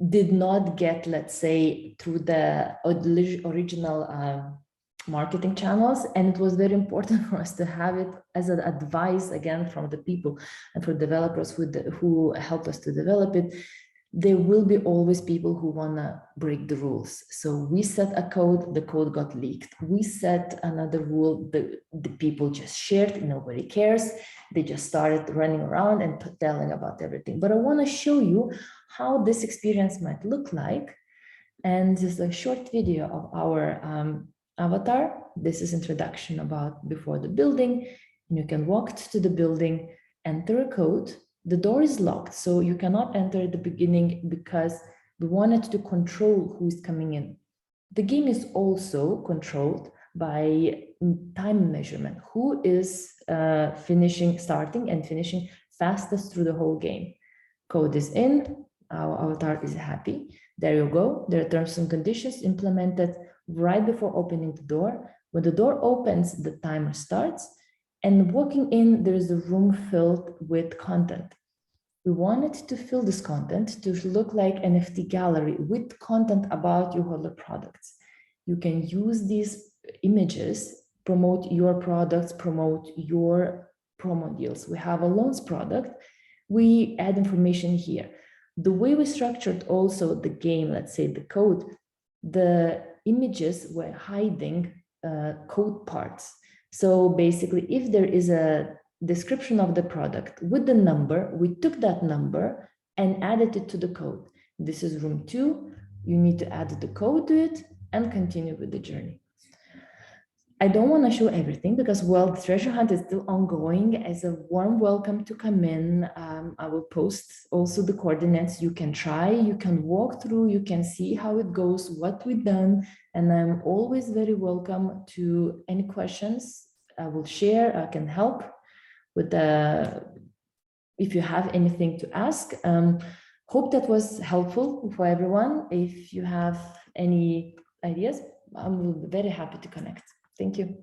did not get, let's say, through the original marketing channels. And it was very important for us to have it as an advice, again, from the people and for developers who helped us to develop it. There will be always people who want to break the rules. So we set a code, the code got leaked. We set another rule, the people just shared, nobody cares. They just started running around and telling about everything. But I want to show you how this experience might look like. And this is a short video of our avatar. This is introduction about before the building. You can walk to the building, enter a code. The door is locked, so you cannot enter at the beginning because we wanted to control who is coming in. The game is also controlled by time measurement. Who is starting and finishing fastest through the whole game. Code is in, our avatar is happy. There you go. There are terms and conditions implemented right before opening the door. When the door opens, the timer starts. And walking in, there is a room filled with content. We wanted to fill this content to look like an NFT gallery with content about YouHodler products. You can use these images, promote your products, promote your promo deals. We have a loans product. We add information here. The way we structured also the game, let's say the code, the images were hiding code parts. So basically, if there is a description of the product with the number, we took that number and added it to the code. This is room 2. You need to add the code to it and continue with the journey. I don't want to show everything because, well, the treasure hunt is still ongoing. As a warm welcome to come in, I will post also the coordinates. You can try, you can walk through, you can see how it goes, what we've done. And I'm always very welcome to any questions. I will share, I can help with if you have anything to ask. Hope that was helpful for everyone. If you have any ideas, I'm very happy to connect. Thank you.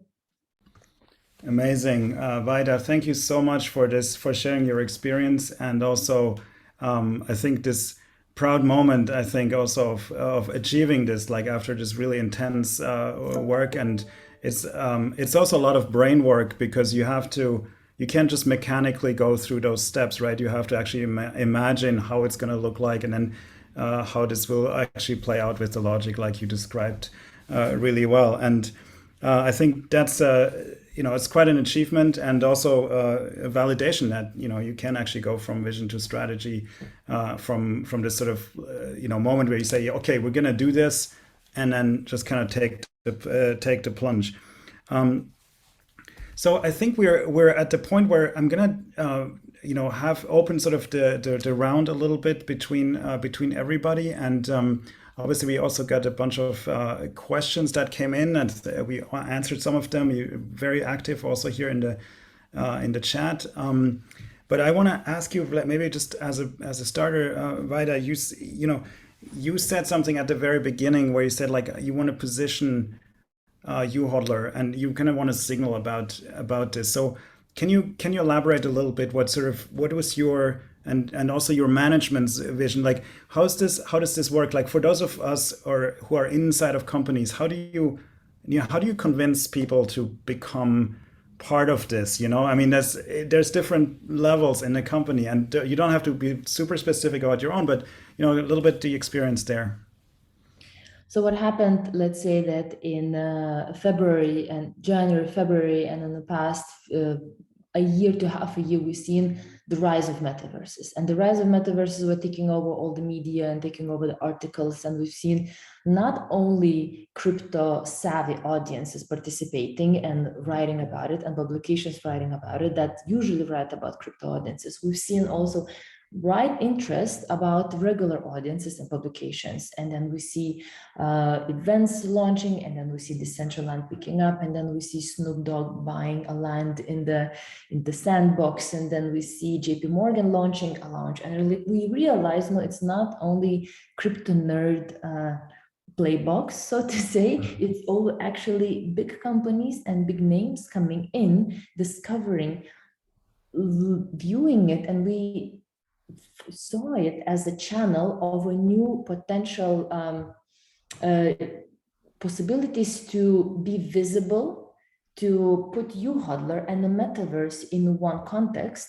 Amazing. Vaida, thank you so much for this, for sharing your experience, and also I think this proud moment, I think also of achieving this, like after this really intense work. And it's also a lot of brain work, because you can't just mechanically go through those steps, right? You have to actually imagine how it's going to look like, and then how this will actually play out with the logic like you described really well. And I think that's it's quite an achievement, and also a validation that you can actually go from vision to strategy from this sort of moment where you say, okay, we're going to do this, and then just kind of take the plunge. So I think we're at the point where I'm gonna have open sort of the round a little bit between everybody, and obviously we also got a bunch of questions that came in, and we answered some of them. You're very active also here in the chat. But I want to ask you, maybe just as a starter, Vaida, you said something at the very beginning where you said, like, you want to position YouHodler, and you kind of want to signal about this. So can you elaborate a little bit? What was your and also your management's vision? Like, how does this work? Like, for those of us who are inside of companies, how do you convince people to become part of this? I mean, there's different levels in the company, and you don't have to be super specific about your own, but a little bit the experience there. So what happened, let's say that in January, February, and in the past a year to half a year, we've seen the rise of metaverses. And the rise of metaverses were taking over all the media and taking over the articles. And we've seen not only crypto savvy audiences participating and writing about it, and publications writing about it that usually write about crypto audiences. We've seen also right interest about regular audiences and publications, and then we see events launching, and then we see Decentraland picking up, and then we see Snoop Dogg buying a land in the sandbox, and then we see JP Morgan launching a launch, and we realize, no, it's not only crypto nerd playbox, so to say. It's all actually big companies and big names coming in, discovering, viewing it, and we saw it as a channel of a new potential possibilities to be visible, to put YouHodler and the metaverse in one context,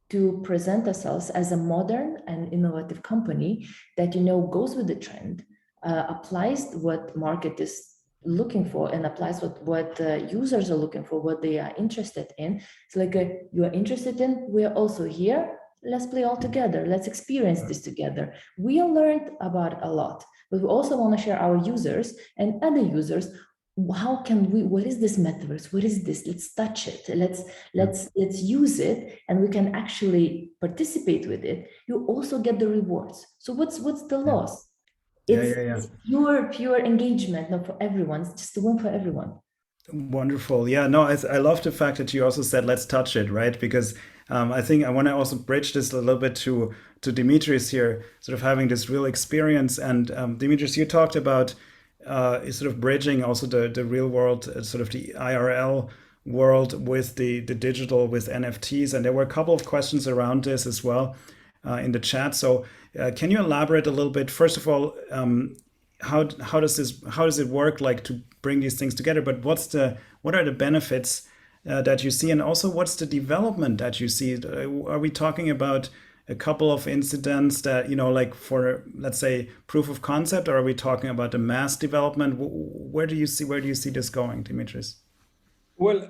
to present ourselves as a modern and innovative company that goes with the trend, applies what market is looking for, and applies what users are looking for, what they are interested in. It's like you are interested in, we are also here. Let's play all together. Let's experience this together. We learned about a lot, but we also want to share our users and other users. How can we? What is this metaverse? What is this? Let's touch it. Let's use it, and we can actually participate with it. You also get the rewards. So what's the loss? It's pure engagement, not for everyone. It's just a win for everyone. Wonderful. Yeah, no, I love the fact that you also said, let's touch it, right? Because I think I want to also bridge this a little bit to Dimitris here, sort of having this real experience. And Dimitris, you talked about sort of bridging also the real world, sort of the IRL world with the digital, with NFTs. And there were a couple of questions around this as well in the chat. So can you elaborate a little bit? First of all, how does it work, like, to bring these things together? But what are the benefits that you see, and also what's the development that you see? Are we talking about a couple of incidents that like for, let's say, proof of concept, or are we talking about the mass development? Where do you see this going, Dimitris? Well,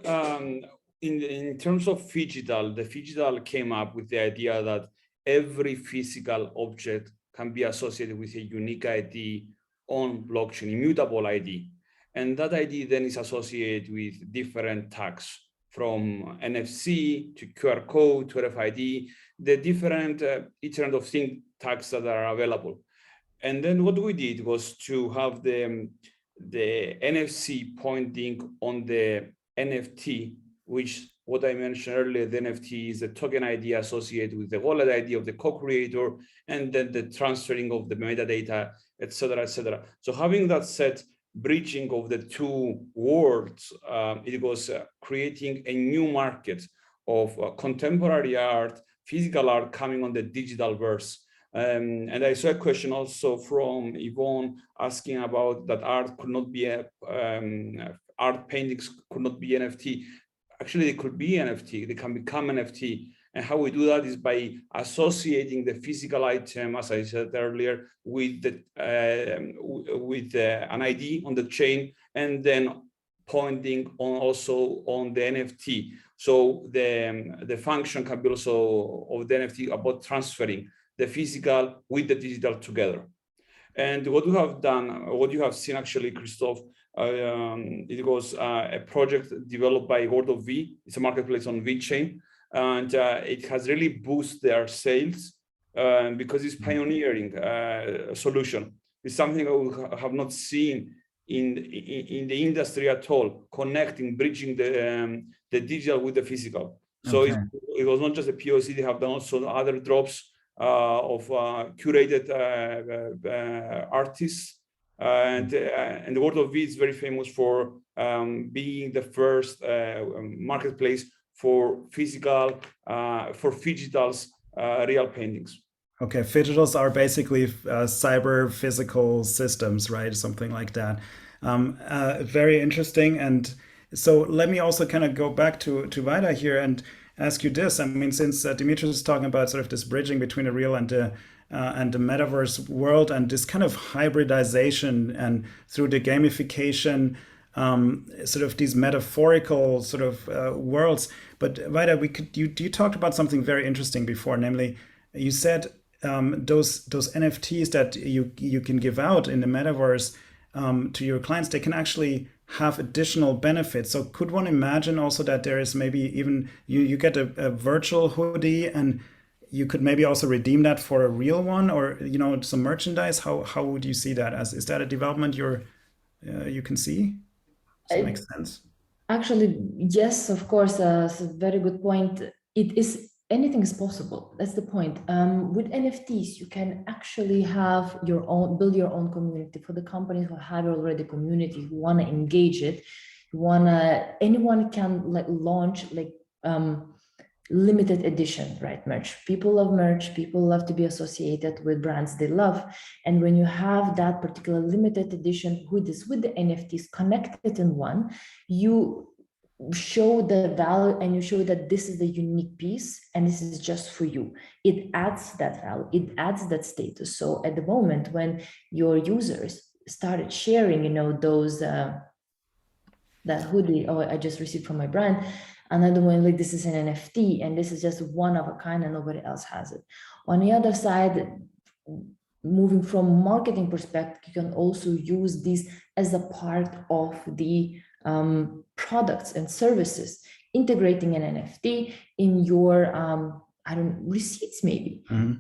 in terms of phygital, the phygital came up with the idea that every physical object can be associated with a unique ID on blockchain, immutable ID. And that ID then is associated with different tags, from NFC to QR code to RFID, the different iterant of thing tags that are available. And then what we did was to have the NFC pointing on the NFT, which what I mentioned earlier, the NFT is the token ID associated with the wallet ID of the co-creator, and then the transferring of the metadata, et cetera, et cetera. So having that set, bridging of the two worlds, it was creating a new market of contemporary art, physical art coming on the digital verse. And I saw a question also from Yvonne asking about that art could not be art paintings could not be NFT. Actually, they could be NFT. They can become NFT. And how we do that is by associating the physical item, as I said earlier, with an ID on the chain, and then pointing on also on the NFT. So the function can be also of the NFT about transferring the physical with the digital together. And what we have done, what you have seen actually, Christoph, it was a project developed by World of V. It's a marketplace on VeChain, and it has really boosted their sales because it's pioneering solution. It's something that we have not seen in the industry at all, connecting, bridging the digital with the physical. So okay. It was not just a POC, they have done also other drops of curated artists. And the World of V is very famous for being the first marketplace for physical, for physicals, real paintings. Okay, physicals are basically cyber physical systems, right? Something like that. Very interesting. And so let me also kind of go back to Vaida here and ask you this. I mean, since Dimitris is talking about sort of this bridging between the real and the metaverse world and this kind of hybridization and through the gamification, sort of these metaphorical sort of worlds. But Vaida, you talked about something very interesting before, namely, you said those NFTs that you can give out in the metaverse to your clients, they can actually have additional benefits. So could one imagine also that there is maybe even you get a virtual hoodie and you could maybe also redeem that for a real one, or some merchandise? How would you see that? Is that a development you can see? Does that make sense? Actually, yes, of course. It's a very good point. It is. Anything is possible. That's the point. With NFTs, you can actually have build your own community. For the companies who have already community, who want to engage it, anyone can launch limited edition, right? Merch. People love merch. People love to be associated with brands they love. And when you have that particular limited edition hoodies with the NFTs connected in one, you show the value and you show that this is the unique piece and this is just for you. It adds that value, it adds that status. So at the moment when your users started sharing, those that hoodie, I just received from my brand, another one like this is an NFT and this is just one of a kind and nobody else has it. On the other side, moving from marketing perspective, you can also use this as a part of the products and services, integrating an NFT in your receipts maybe. Mm-hmm.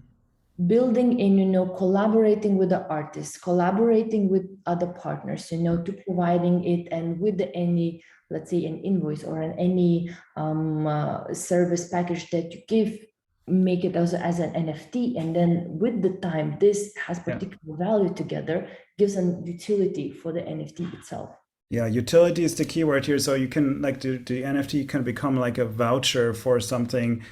Building in, collaborating with the artists, collaborating with other partners, to providing it, and with let's say an invoice or any service package that you give, make it also as an NFT, and then with the time this has particular value together, gives an utility for the NFT itself. Yeah, utility is the keyword here. So you can the NFT can become like a voucher for something,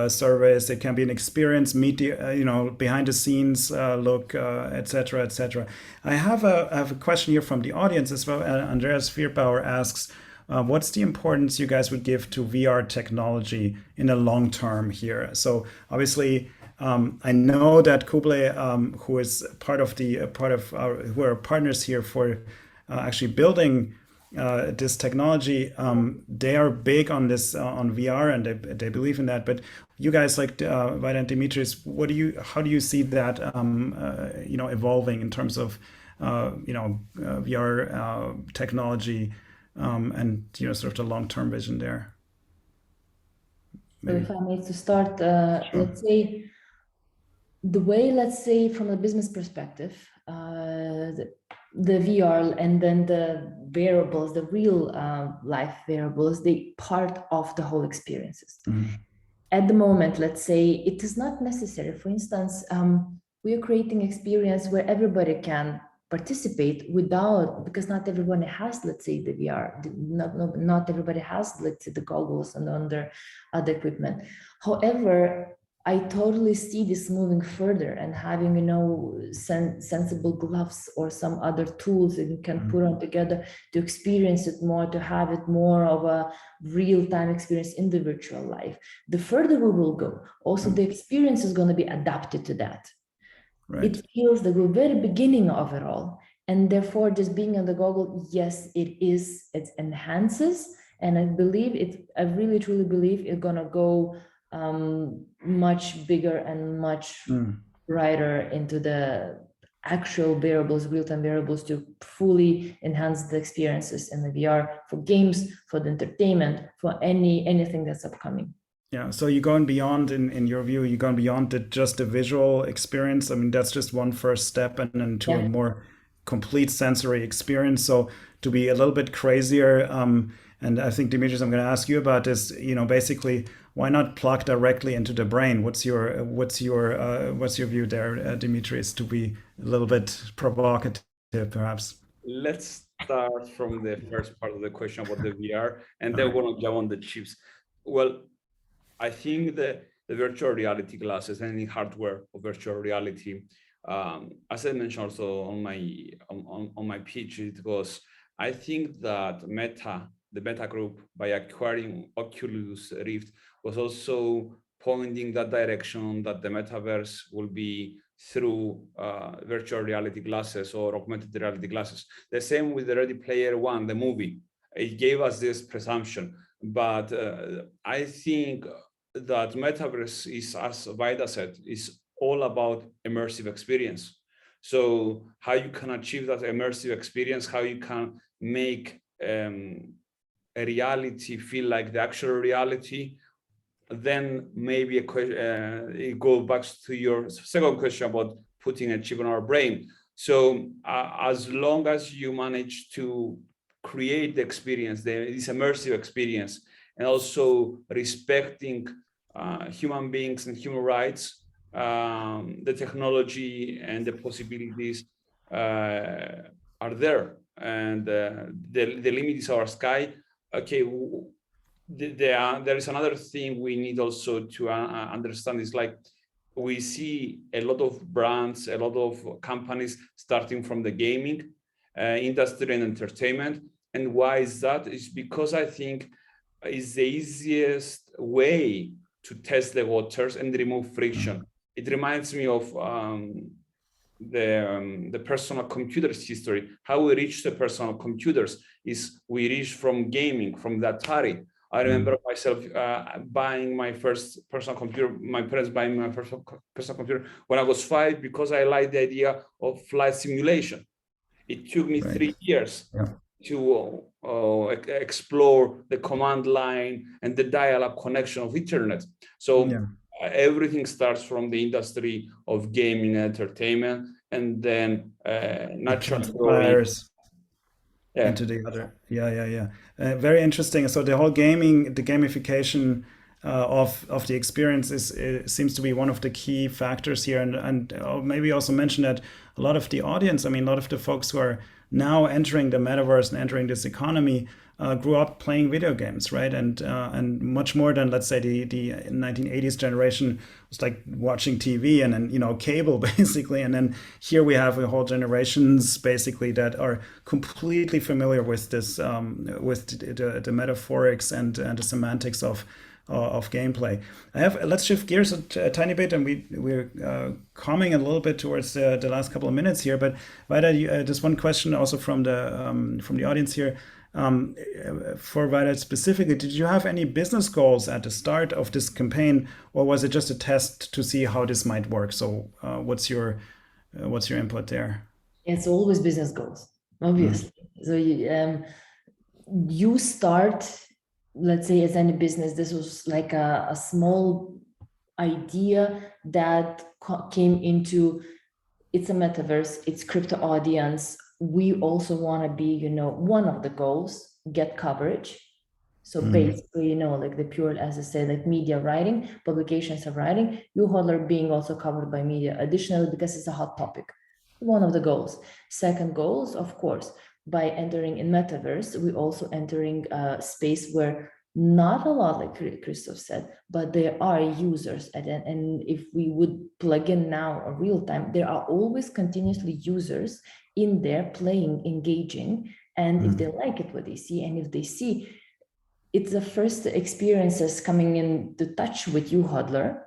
service. It can be an experience, meet the behind the scenes look, etc., etc. I have a question here from the audience as well. Andreas Vierbauer asks, what's the importance you guys would give to VR technology in the long term here? So obviously, I know that Kuble, who is who are partners here for actually building this technology, they are big on this on VR and they believe in that. But you guys, like Vaida and Dimitris, how do you see that evolving in terms of VR technology, and sort of the long-term vision there. So if I need to start, Sure. let's say the way, let's say from a business perspective, the VR and then the wearables, the real life wearables, they part of the whole experiences. Mm-hmm. At the moment, let's say it is not necessary. For instance, we are creating experience where everybody can participate without, because not everyone has, let's say, the VR. Not everybody has, let's say, the goggles and other equipment. However, I totally see this moving further and having, sensible gloves or some other tools that you can put on together to experience it more, to have it more of a real-time experience in the virtual life. The further we will go, also the experience is going to be adapted to that. Right. It feels the very beginning of it all. And therefore, just being on the goggle, yes, it enhances. And I really truly believe it's going to go much bigger and much brighter into the actual variables, real-time variables, to fully enhance the experiences in the VR for games, for the entertainment, for anything that's upcoming. Yeah, so you're going beyond, in your view, you're going beyond just the visual experience. I mean, that's just one first step, and then to a more complete sensory experience. So to be a little bit crazier, and I think, Dimitris, I'm going to ask you about this. Basically, why not plug directly into the brain? What's your view there, Dimitris? To be a little bit provocative, perhaps. Let's start from the first part of the question about the VR, and then we're going to jump on the chips. Well, I think the virtual reality glasses, any hardware of virtual reality, as I mentioned also on my pitch, it was, I think that the Meta group, by acquiring Oculus Rift, was also pointing that direction, that the metaverse will be through virtual reality glasses or augmented reality glasses. The same with the Ready Player One, the movie. It gave us this presumption, but I think that metaverse is, as Vaida said, is all about immersive experience. So how you can achieve that immersive experience, how you can make a reality feel like the actual reality, then maybe it goes back to your second question about putting a chip in our brain. So as long as you manage to create the experience, this immersive experience, and also respecting human beings and human rights, the technology and the possibilities are there, and the limit is our sky. Okay, there is another thing we need also to understand, is like we see a lot of brands, a lot of companies starting from the gaming industry and entertainment. And why is that? It's because I think it's the easiest way to test the waters and remove friction. It reminds me of the personal computers history. How we reached the personal computers is we reached from gaming, from the Atari. I remember myself buying my first personal computer, my parents buying my first personal computer when I was 5, because I liked the idea of flight simulation. It took me 3 years to explore the command line and the dial-up connection of internet. So everything starts from the industry of gaming and entertainment, and then naturally into the other. Very interesting. So the whole gamification of the experience seems to be one of the key factors here, and maybe also mention that a lot of the audience, I mean, a lot of the folks who are now entering the metaverse and entering this economy grew up playing video games, right? And much more than, let's say, the 1980s generation was like watching TV and then cable basically. And then here we have a whole generations basically that are completely familiar with this with the metaphorics and the semantics of gameplay. Let's shift gears a tiny bit, and we're coming a little bit towards the last couple of minutes here. But Vaida, just one question also from the audience here. For Vaida specifically, did you have any business goals at the start of this campaign, or was it just a test to see how this might work? So what's your input there? It's always business goals, obviously. So you start, let's say, as any business, this was like a small idea that came into, it's a metaverse, it's crypto audience. We also want to be, one of the goals, get coverage. So basically, like the pure, as I said, like media writing, publications of writing, YouHodler being also covered by media additionally because it's a hot topic. One of the goals. Second goals, of course, by entering in metaverse, we also entering a space where not a lot, like Christoph said, but there are users. And if we would plug in now a real time, there are always continuously users in there playing, engaging. And if they like it, what they see, and if they see, it's the first experiences coming into touch with YouHodler,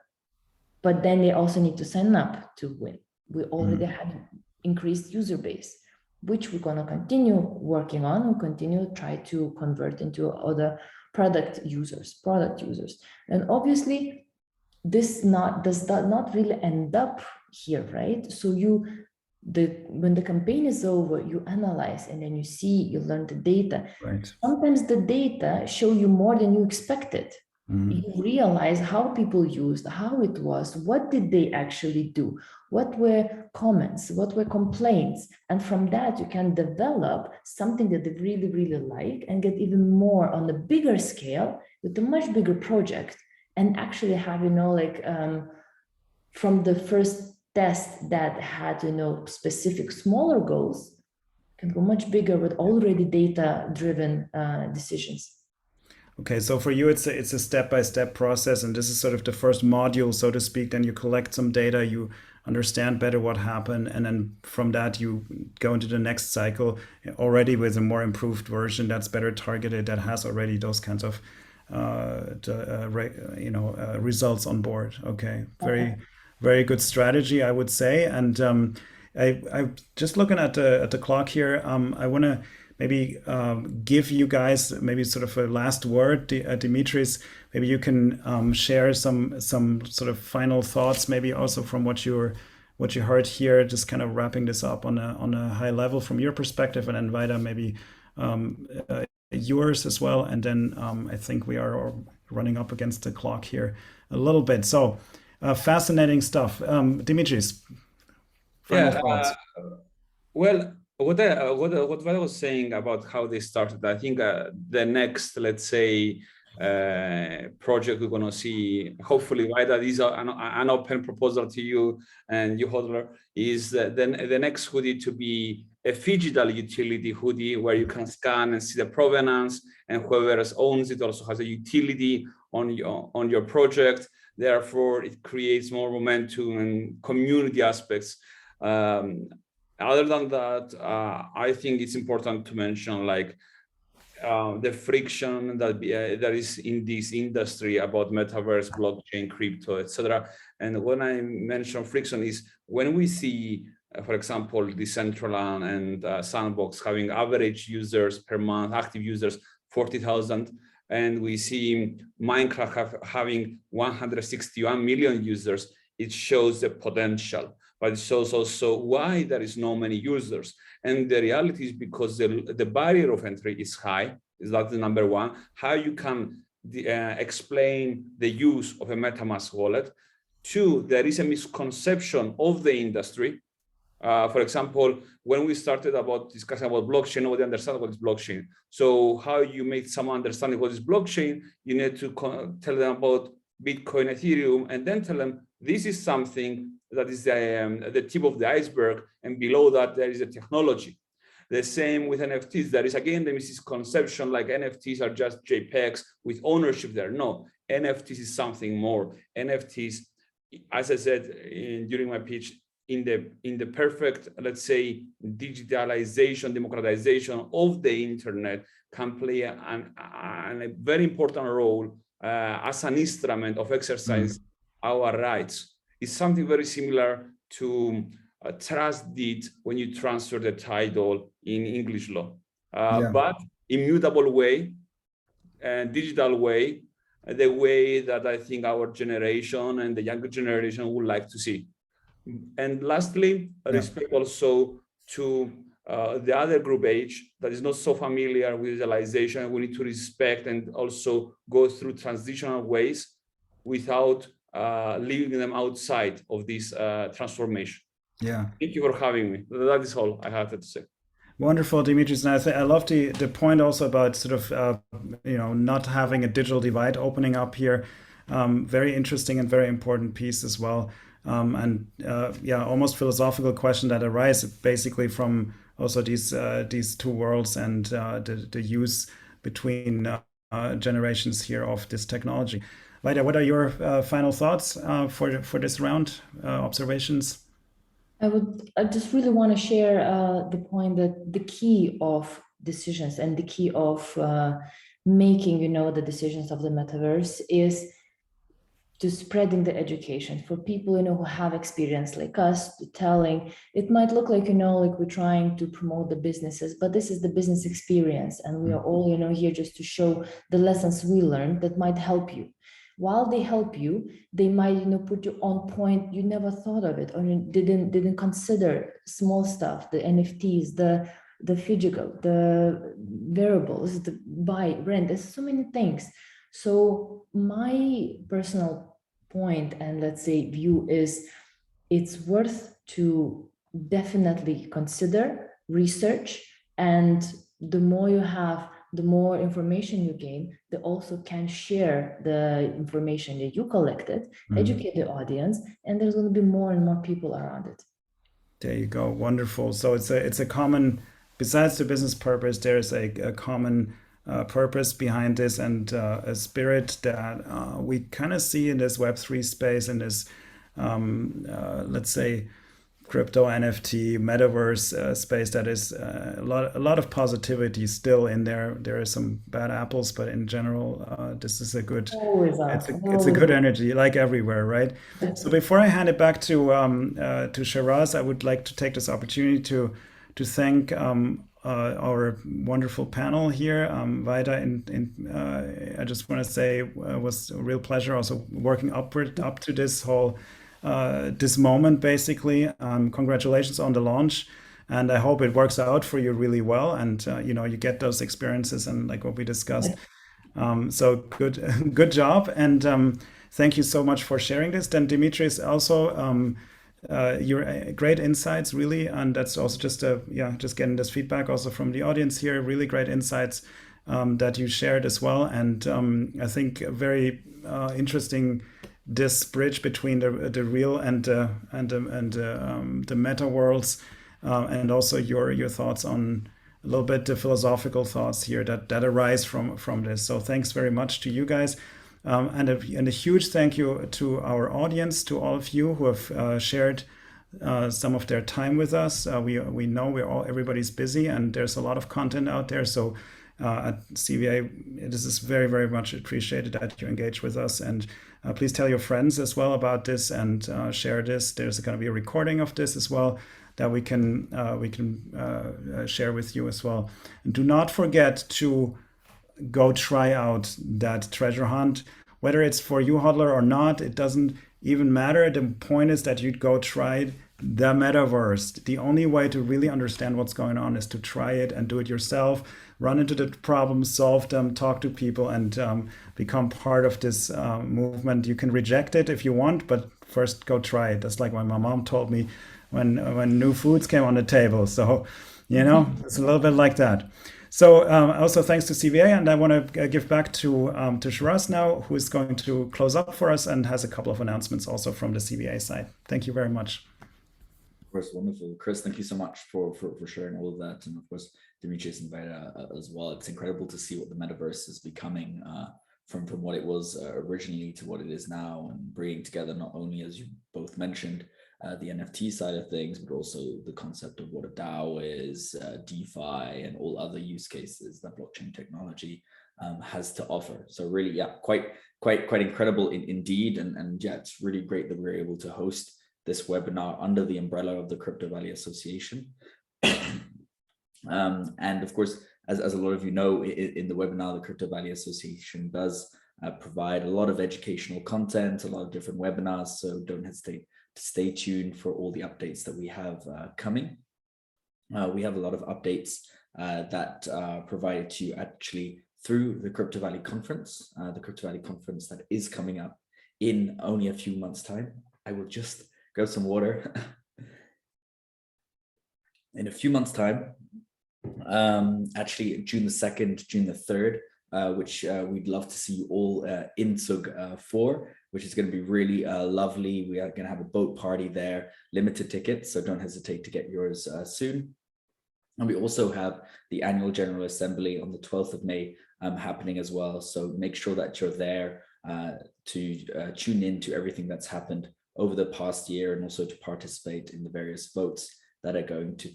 but then they also need to sign up to win. We already have increased user base, which we're going to continue working on and continue to try to convert into other product users. And obviously, this does not really end up here, right? So when the campaign is over, you analyze and then you learn the data. Right. Sometimes the data show you more than you expected. You realize how people used, how it was, what did they actually do, what were comments, what were complaints, and from that you can develop something that they really, really like and get even more on a bigger scale with a much bigger project, and actually have, from the first test that had, specific smaller goals, can go much bigger with already data-driven decisions. Okay, so for you, it's a step-by-step process, and this is sort of the first module, so to speak. Then you collect some data, you understand better what happened, and then from that you go into the next cycle already with a more improved version that's better targeted, that has already those kinds of results on board. Okay, very good strategy, I would say. And I'm just looking at the clock here. I want to maybe give you guys maybe sort of a last word. Dimitris, maybe you can share some sort of final thoughts, maybe also from what you heard here, just kind of wrapping this up on a high level from your perspective, and then Vaida, maybe yours as well. And then I think we are running up against the clock here a little bit. So fascinating stuff. Dimitris, final thoughts. Well, what Vaida was saying about how they started, I think the next, let's say, project we're going to see, hopefully, Vaida, these are an open proposal to you and YouHodler, is the next hoodie to be a phygital utility hoodie where you can scan and see the provenance, and whoever owns it also has a utility on your project. Therefore, it creates more momentum and community aspects. Other than that, I think it's important to mention the friction that is in this industry about metaverse, blockchain, crypto, etc. And when I mention friction is when we see, for example, Decentraland and Sandbox having average users per month, active users 40,000, and we see Minecraft having 161 million users, it shows the potential. But it shows also why there is no many users. And the reality is because the barrier of entry is high. Is that the number one? How you can explain the use of a MetaMask wallet. Two, there is a misconception of the industry. For example, when we started discussing about blockchain, nobody understands what is blockchain. So how you make someone understand what is blockchain, you need to tell them about Bitcoin, Ethereum, and then tell them this is something that is the tip of the iceberg, and below that there is a technology. The same with NFTs. There is again the misconception like NFTs are just JPEGs with ownership there. No, NFTs is something more. NFTs, as I said during my pitch, in the perfect, let's say, digitalization, democratization of the internet can play a very important role as an instrument of exercise our rights. It's something very similar to a trust deed when you transfer the title in English law, but immutable way and digital way, the way that I think our generation and the younger generation would like to see. And lastly, respect also to the other group age that is not so familiar with visualization. We need to respect and also go through transitional ways without leaving them outside of this transformation. Yeah. Thank you for having me. That is all I have to say. Wonderful, Dimitris. And I love the point also about sort of, not having a digital divide opening up here. Very interesting and very important piece as well. Almost philosophical question that arises basically from also these two worlds and the use between generations here of this technology. Vaida, what are your final thoughts for this round, observations? I just really want to share the point that the key of decisions and the key of making, the decisions of the metaverse is to spreading the education for people, who have experience like us, to telling. It might look like, like we're trying to promote the businesses, but this is the business experience. And we are all, here just to show the lessons we learned that might help you. While they help you, they might, put you on point. You never thought of it, or you didn't consider small stuff, the NFTs, the physical, the variables, the buy, rent. There's so many things. So my personal point and let's say view is it's worth to definitely consider, research, and the more you have, the more information you gain, they also can share the information that you collected, educate the audience, and there's going to be more and more people around it. There you go. Wonderful. So it's a common, besides the business purpose, there's a common purpose behind this and a spirit that we kind of see in this Web3 space and this, let's say, crypto NFT metaverse space that is a lot of positivity still in there. There are some bad apples, but in general, this is a good. It's a good energy, like everywhere, right? So before I hand it back to Shiraz, I would like to take this opportunity to thank our wonderful panel here, Vaida. I just want to say it was a real pleasure also working up to this whole. This moment, basically. Congratulations on the launch, and I hope it works out for you really well, and you get those experiences and like what we discussed. So good job, and thank you so much for sharing this. Then Dimitris, also your great insights, really, and that's also just getting this feedback also from the audience here. Really great insights that you shared as well, and I think very interesting. This bridge between the real and the meta worlds, and also your thoughts on a little bit the philosophical thoughts here that arise from this. So thanks very much to you guys, and a huge thank you to our audience, to all of you who have shared some of their time with us. We know everybody's busy and there's a lot of content out there. So at CVA, this is very, very much appreciated that you engage with us, and please tell your friends as well about this and share this. There's going to be a recording of this as well that we can share with you as well. And do not forget to go try out that treasure hunt, whether it's for YouHodler or not. It doesn't even matter. The point is that you'd go try the metaverse. The only way to really understand what's going on is to try it and do it yourself. Run into the problems, solve them, talk to people, and become part of this movement. You can reject it if you want, but first go try it. That's like what my mom told me when new foods came on the table. So, it's a little bit like that. So also thanks to CVA, and I want to give back to Shiraz now, who is going to close up for us and has a couple of announcements also from the CVA side. Thank you very much. Of course, wonderful. Chris, thank you so much for sharing all of that. And of course, Dimitris and Vaida as well. It's incredible to see what the metaverse is becoming from what it was originally to what it is now, and bringing together not only, as you both mentioned, the NFT side of things, but also the concept of what a DAO is, DeFi, and all other use cases that blockchain technology has to offer. So really, quite incredible indeed. And it's really great that we're able to host this webinar under the umbrella of the Crypto Valley Association. And of course, as a lot of you know, in the webinar, the Crypto Valley Association does provide a lot of educational content, a lot of different webinars. So don't hesitate to stay tuned for all the updates that we have coming. we have a lot of updates that are provided to you actually through the Crypto Valley conference, that is coming up in only a few months' time. I will just grab some water. In a few months' time, actually June the 2nd, June the 3rd, which we'd love to see you all in Zug for, which is going to be really lovely. We are going to have a boat party there, limited tickets, so don't hesitate to get yours soon. And we also have the annual General Assembly on the 12th of May happening as well. So make sure that you're there to tune in to everything that's happened over the past year, and also to participate in the various votes that are going to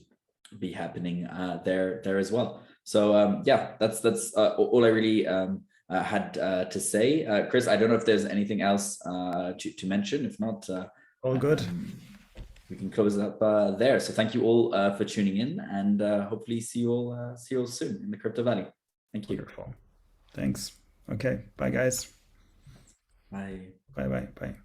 be happening there as well. So yeah, that's all I really had to say. Chris, I don't know if there's anything else to mention. If not, all good. We can close it up there. So thank you all for tuning in, and hopefully see you all soon in the Crypto Valley. Thank you. Wonderful. Thanks. Okay. Bye, guys. Bye. Bye.